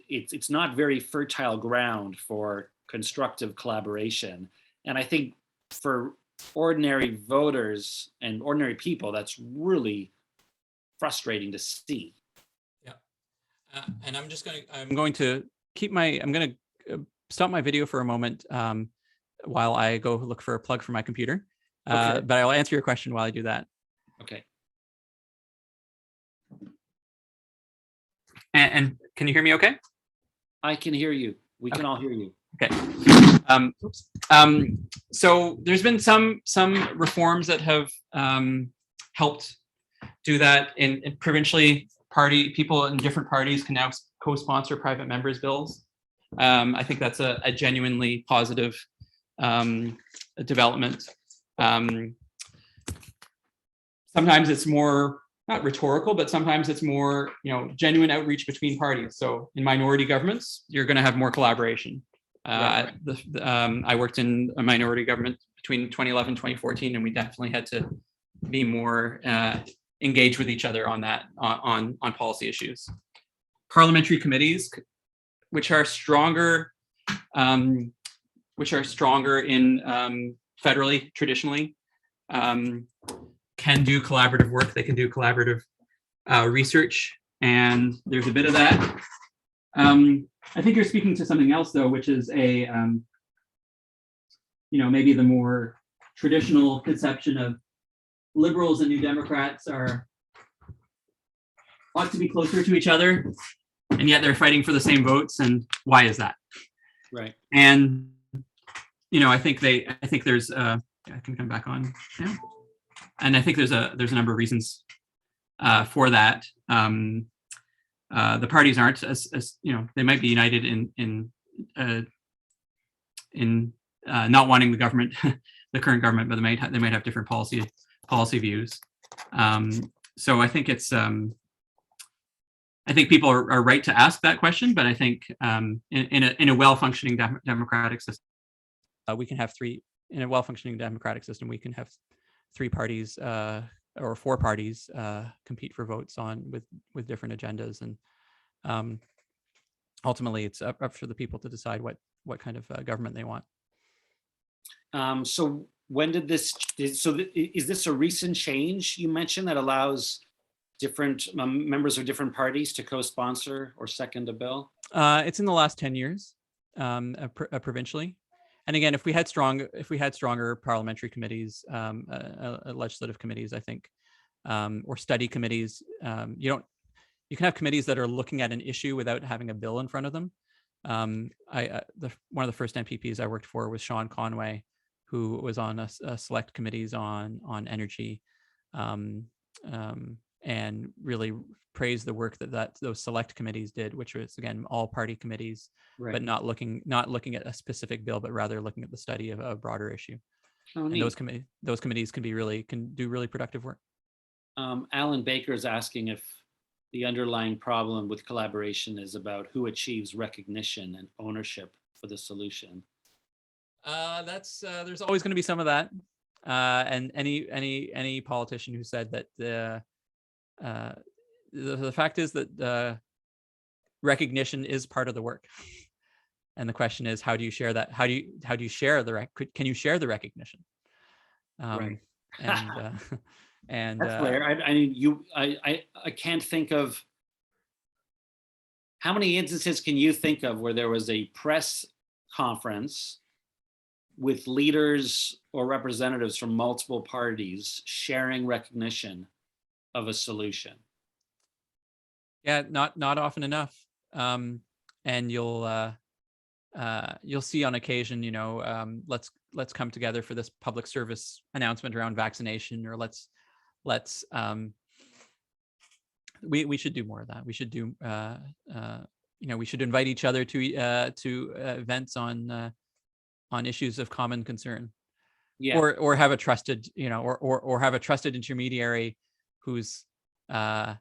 it's not very fertile ground for constructive collaboration. And I think for ordinary voters and ordinary people, that's really frustrating to see. Yeah. And I'm going to stop my video for a moment while I go look for a plug for my computer. Okay. But I'll answer your question while I do that. Okay. And can you hear me okay? I can hear you. We can all hear you. Okay. So there's been some reforms that have helped do that. In provincially, people in different parties can now co-sponsor private members' bills. I think that's a genuinely positive development. Sometimes it's more not rhetorical, but sometimes it's more, genuine outreach between parties. So in minority governments, you're going to have more collaboration. I worked in a minority government between 2011 and 2014, and we definitely had to be more engaged with each other on that, on policy issues. Parliamentary committees, which are stronger in federally, traditionally, can do collaborative work. They can do collaborative research, and there's a bit of that. I think you're speaking to something else, though, which is a, maybe the more traditional conception of liberals and New Democrats ought to be closer to each other, and yet they're fighting for the same votes. And why is that? Right. And I think there's I can come back on now. And I think there's a number of reasons for that. The parties aren't as they might be united in not wanting the government, the current government, but they might have different policy views. So I think it's I think people are right to ask that question, but I think in a well-functioning democratic system, we can have three. In a well-functioning democratic system, we can have three parties or four parties compete for votes with different agendas, and ultimately it's up for the people to decide what kind of government they want. So when did is this a recent change you mentioned that allows different members of different parties to co-sponsor or second a bill? It's in the last 10 years, provincially. And again, if we had stronger parliamentary committees, legislative committees, I think, or study committees, you can have committees that are looking at an issue without having a bill in front of them. One of the first MPPs I worked for was Sean Conway, who was on a select committees on energy, and really praised the work that those select committees did, which was again all party committees, right, but not looking at a specific bill, but rather looking at the study of a broader issue. Oh, and those committees can do really productive work. Alan Baker is asking if the underlying problem with collaboration is about who achieves recognition and ownership for the solution. There's always going to be some of that, and any politician who said that the fact is that recognition is part of the work, and the question is, how do you share that? How do you share can you share the recognition? Right. And that's fair. I can't think of how many instances can you think of where there was a press conference with leaders or representatives from multiple parties sharing recognition of a solution? Yeah, not often enough. And you'll see on occasion, let's come together for this public service announcement around vaccination, or we should do more of that. We should do we should invite each other to events on issues of common concern. Yeah. Or have a trusted or have a trusted intermediary who's going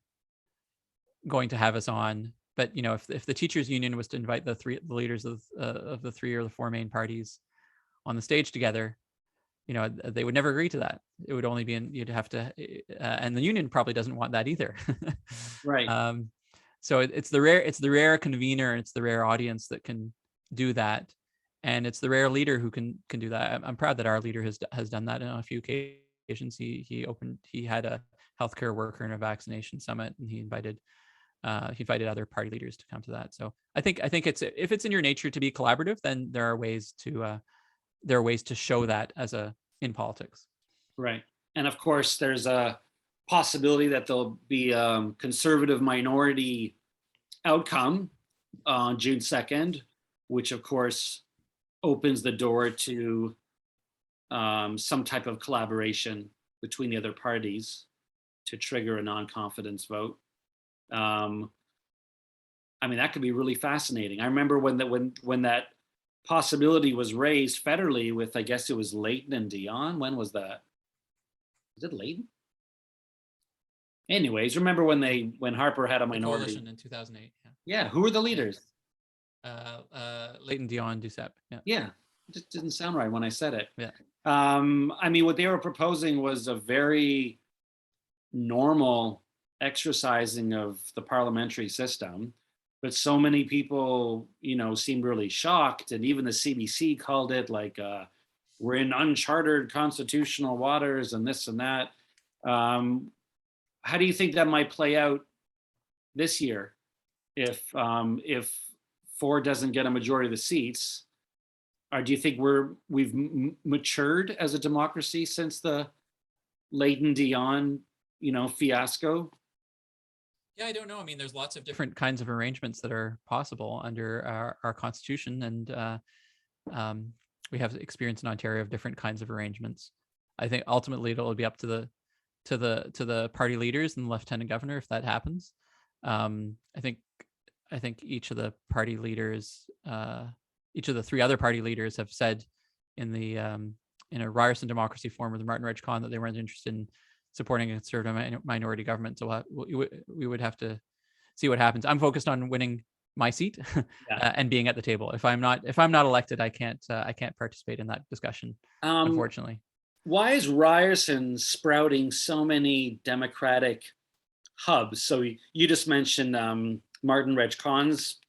to have us on. But if the teachers union was to invite the leaders of the three or the four main parties on the stage together, they would never agree to that. It would only be you'd have to, and the union probably doesn't want that either. Right. So it's the rare convener, and it's the rare audience that can do that, and it's the rare leader who can do that. I'm proud that our leader has done that on a few occasions. He had a healthcare worker in a vaccination summit, and he invited other party leaders to come to that. So I think it's, if it's in your nature to be collaborative, then there are ways to show that in politics. Right. And of course, there's a possibility that there'll be a conservative minority outcome on June 2nd, which of course opens the door to some type of collaboration between the other parties to trigger a non-confidence vote. That could be really fascinating. I remember when that possibility was raised federally with, I guess it was Layton and Dion. When was that? Was it Layton? Anyways, remember when Harper had a minority? Coalition in 2008. Yeah. Who were the leaders? Layton, Dion, Duceppe. Yeah. Yeah. It just didn't sound right when I said it. Yeah. What they were proposing was a very normal exercising of the parliamentary system, but so many people, seemed really shocked, and even the CBC called it like we're in uncharted constitutional waters and this and that. How do you think that might play out this year if Ford doesn't get a majority of the seats? Or do you think we've matured as a democracy since the Leighton Dion, fiasco? Yeah, I don't know. I mean, there's lots of different kinds of arrangements that are possible under our constitution, and we have experience in Ontario of different kinds of arrangements. I think ultimately it'll be up to the party leaders and the lieutenant governor if that happens. I think each of the party leaders, each of the three other party leaders have said in a Ryerson Democracy Forum with Martin Reg Con that they weren't interested in supporting a conservative minority government. So we would have to see what happens. I'm focused on winning my seat and being at the table. If I'm not elected, I can't participate in that discussion, unfortunately. Why is Ryerson sprouting so many Democratic hubs? So you just mentioned Martin Reg Con's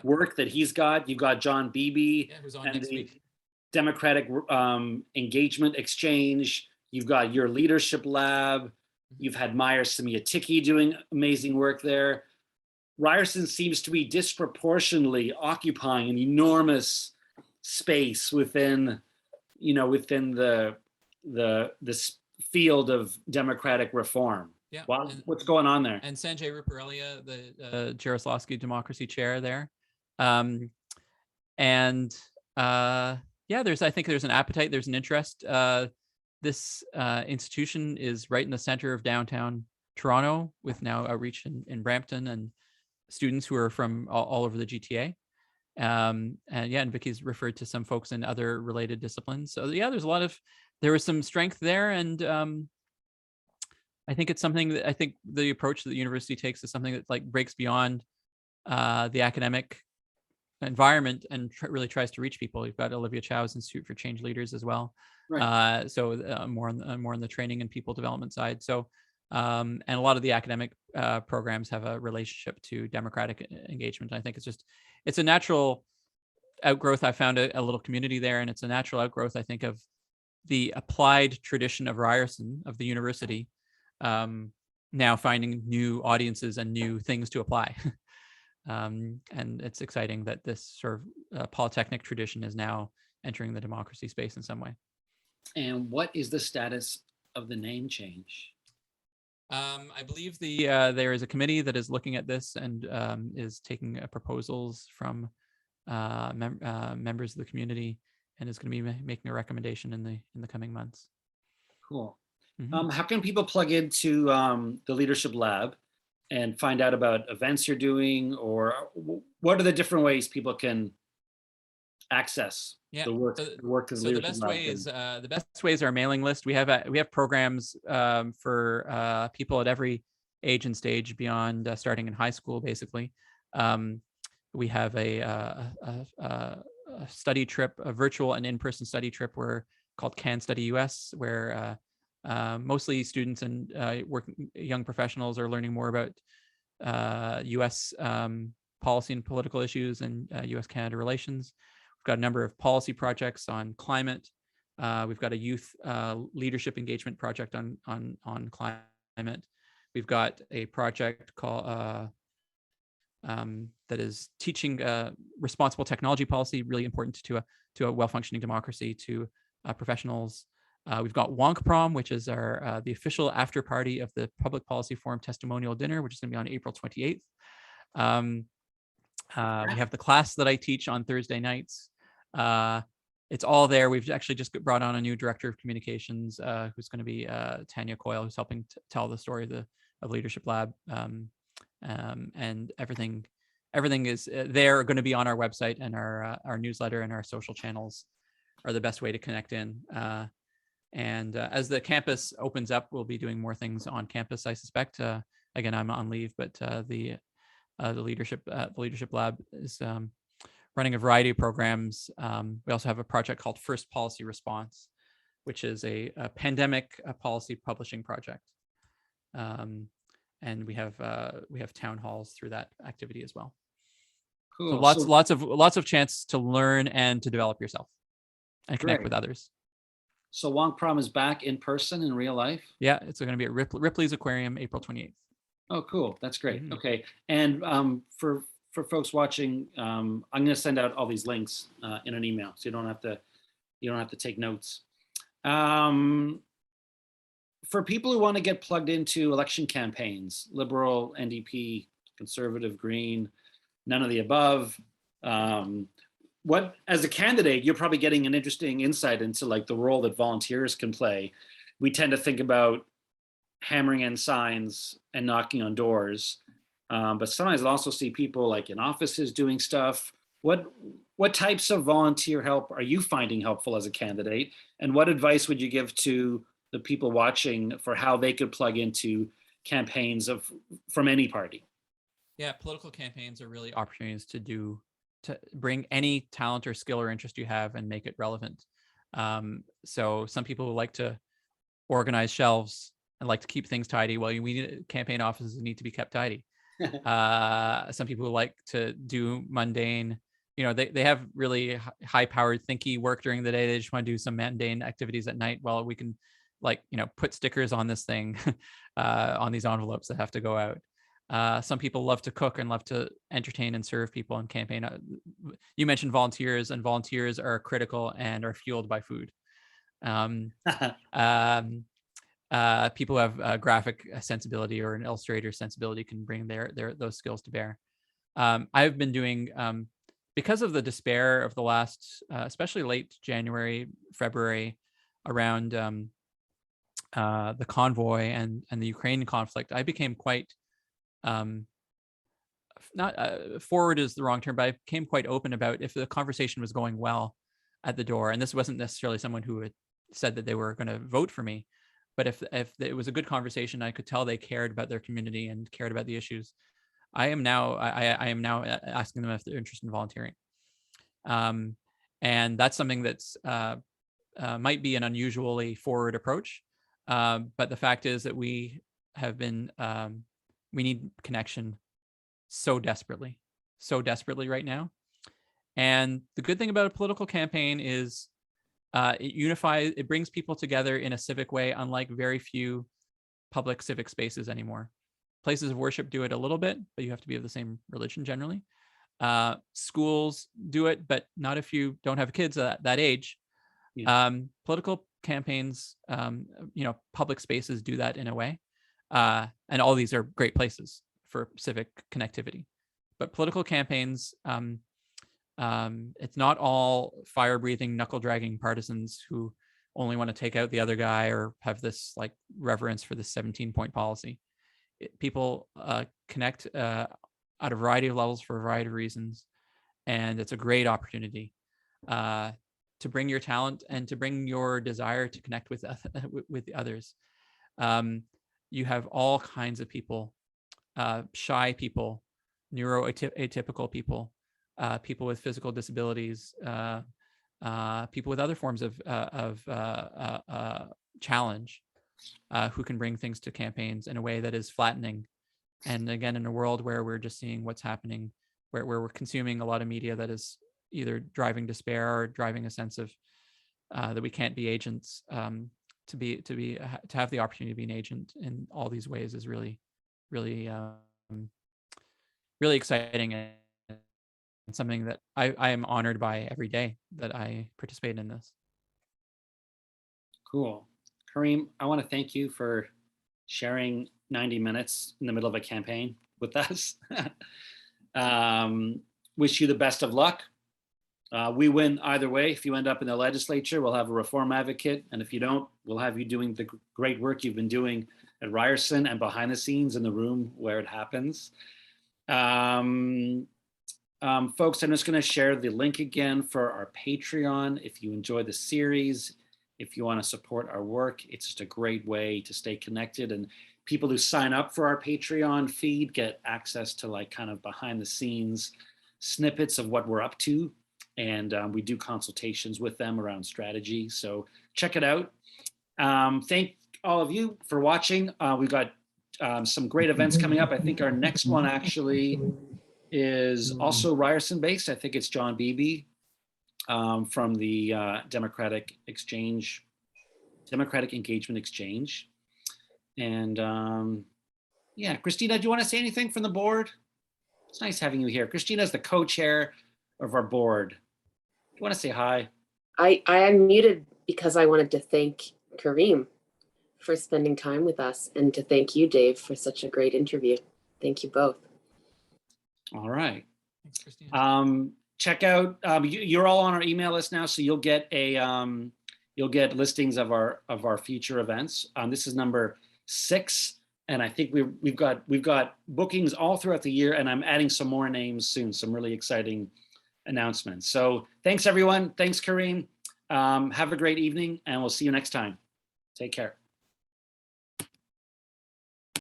work that he's got. You've got John Beebe who's on next week. Democratic Engagement Exchange. You've got your Leadership Lab. You've had Meyer Semiatiki doing amazing work there. Ryerson seems to be disproportionately occupying an enormous space within the field of democratic reform. Yeah. What's going on there? And Sanjay Ruparelia, the Jaroslawski Democracy Chair there. I think there's an appetite, there's an interest. This institution is right in the center of downtown Toronto, with now outreach in Brampton and students who are from all over the GTA. And Vicky's referred to some folks in other related disciplines. So there was some strength there. And I think it's something that I think the approach that the university takes is something that like breaks beyond the academic environment and really tries to reach people. You've got Olivia Chow's Institute for Change Leaders as well. Right. More on the training and people development side. So, and a lot of the academic programs have a relationship to democratic engagement. I think it's a natural outgrowth. I found a little community there, and it's a natural outgrowth, I think, of the applied tradition of Ryerson, of the university, now finding new audiences and new things to apply. And it's exciting that this sort of polytechnic tradition is now entering the democracy space in some way. And what is the status of the name change? I believe there is a committee that is looking at this and is taking proposals from members of the community, and is going to be making a recommendation in the coming months. Cool. Mm-hmm. How can people plug into the Leadership Lab and find out about events you're doing, or what are the different ways people can access the work? So the best way is our mailing list. We have programs for people at every age and stage beyond starting in high school, basically. We have a study trip, a virtual and in-person study trip called Can Study US, where mostly students and young professionals are learning more about US policy and political issues and US-Canada relations. We've got a number of policy projects on climate. We've got a youth leadership engagement project on climate. We've got a project called that is teaching responsible technology policy, really important to a well-functioning democracy, to professionals. We've got Wonk Prom, which is the official after party of the Public Policy Forum testimonial dinner, which is going to be on April 28th. We have the class that I teach on Thursday nights. It's all there. We've actually just brought on a new director of communications, who's going to be Tanya Coyle, who's helping tell the story of Leadership Lab. And everything is there, going to be on our website, and our newsletter and our social channels are the best way to connect in. And as the campus opens up, we'll be doing more things on campus, I suspect. Again, I'm on leave, but the Leadership Lab is running a variety of programs. We also have a project called First Policy Response, which is a pandemic policy publishing project. And we have town halls through that activity as well. Cool. So lots of chance to learn and to develop yourself and connect with others. So Wong Prom is back in person in real life? Yeah, it's going to be at Ripley's Aquarium, April 28th. Oh, cool. That's great. Mhm. Okay. And for folks watching, I'm going to send out all these links in an email, so you don't have to take notes. For people who want to get plugged into election campaigns, Liberal, NDP, Conservative, Green, none of the above. What, as a candidate, you're probably getting an interesting insight into like the role that volunteers can play. We tend to think about hammering in signs and knocking on doors, but sometimes I also see people like in offices doing stuff. What types of volunteer help are you finding helpful as a candidate, and what advice would you give to the people watching for how they could plug into campaigns from any party? Yeah, political campaigns are really opportunities to bring any talent or skill or interest you have and make it relevant. So some people like to organize shelves and like to keep things tidy. Well, we need campaign offices need to be kept tidy. Some people like to do mundane, they have really high powered thinky work during the day. They just want to do some mundane activities at night. Well, we can put stickers on this thing, on these envelopes that have to go out. Some people love to cook and love to entertain and serve people on campaign. You mentioned volunteers, and volunteers are critical and are fueled by food. Um, um, People who have a graphic sensibility or an illustrator sensibility can bring those skills to bear. I've been doing, because of the despair of the last, especially late January, February, around the convoy and the Ukraine conflict, I became quite not forward is the wrong term, but I became quite open about if the conversation was going well at the door. And this wasn't necessarily someone who had said that they were going to vote for me, but if it was a good conversation, I could tell they cared about their community and cared about the issues. I am now asking them if they're interested in volunteering, and that's something that's might be an unusually forward approach, but the fact is that we need connection so desperately right now. And the good thing about a political campaign is it brings people together in a civic way, unlike very few public civic spaces anymore. Places of worship do it a little bit, but you have to be of the same religion generally. Schools do it, but not if you don't have kids at that age. Yeah. Political campaigns, public spaces do that in a way. And all these are great places for civic connectivity. But political campaigns, it's not all fire-breathing, knuckle-dragging partisans who only want to take out the other guy or have this like reverence for this 17-point policy. People connect at a variety of levels for a variety of reasons, and it's a great opportunity to bring your talent and to bring your desire to connect with the others. You have all kinds of people, shy people, neuroatypical people, people with physical disabilities, people with other forms of challenge, who can bring things to campaigns in a way that is flattening. And again, in a world where we're just seeing what's happening, where we're consuming a lot of media that is either driving despair or driving a sense of that we can't be agents, to have the opportunity to be an agent in all these ways is really, really, really exciting, and something that I am honored by every day that I participate in this. Cool. Karim, I want to thank you for sharing 90 minutes in the middle of a campaign with us. Wish you the best of luck. We win either way. If you end up in the legislature, we'll have a reform advocate. And if you don't, we'll have you doing the great work you've been doing at Ryerson and behind the scenes in the room where it happens. Folks, I'm just going to share the link again for our Patreon. If you enjoy the series, if you want to support our work, it's just a great way to stay connected. And people who sign up for our Patreon feed get access to like kind of behind the scenes snippets of what we're up to. And we do consultations with them around strategy. So check it out. Thank all of you for watching. We've got some great events coming up. I think our next one actually is also Ryerson based. I think it's John Beebe from the Democratic Exchange Democratic Engagement Exchange. And yeah, Christina, do you want to say anything from the board? It's nice having you here. Christina is the co-chair of our board. Do you want to say hi? I am muted because I wanted to thank Karim for spending time with us and to thank you, Dave, for such a great interview. Thank you both. All right. Thanks, Christina. Check out, you're all on our email list now, so you'll get listings of our future events. This is number 6, and I think we've got bookings all throughout the year, and I'm adding some more names soon, some really exciting announcements. So thanks everyone. Thanks Karim. Have a great evening, and we'll see you next time. Take care.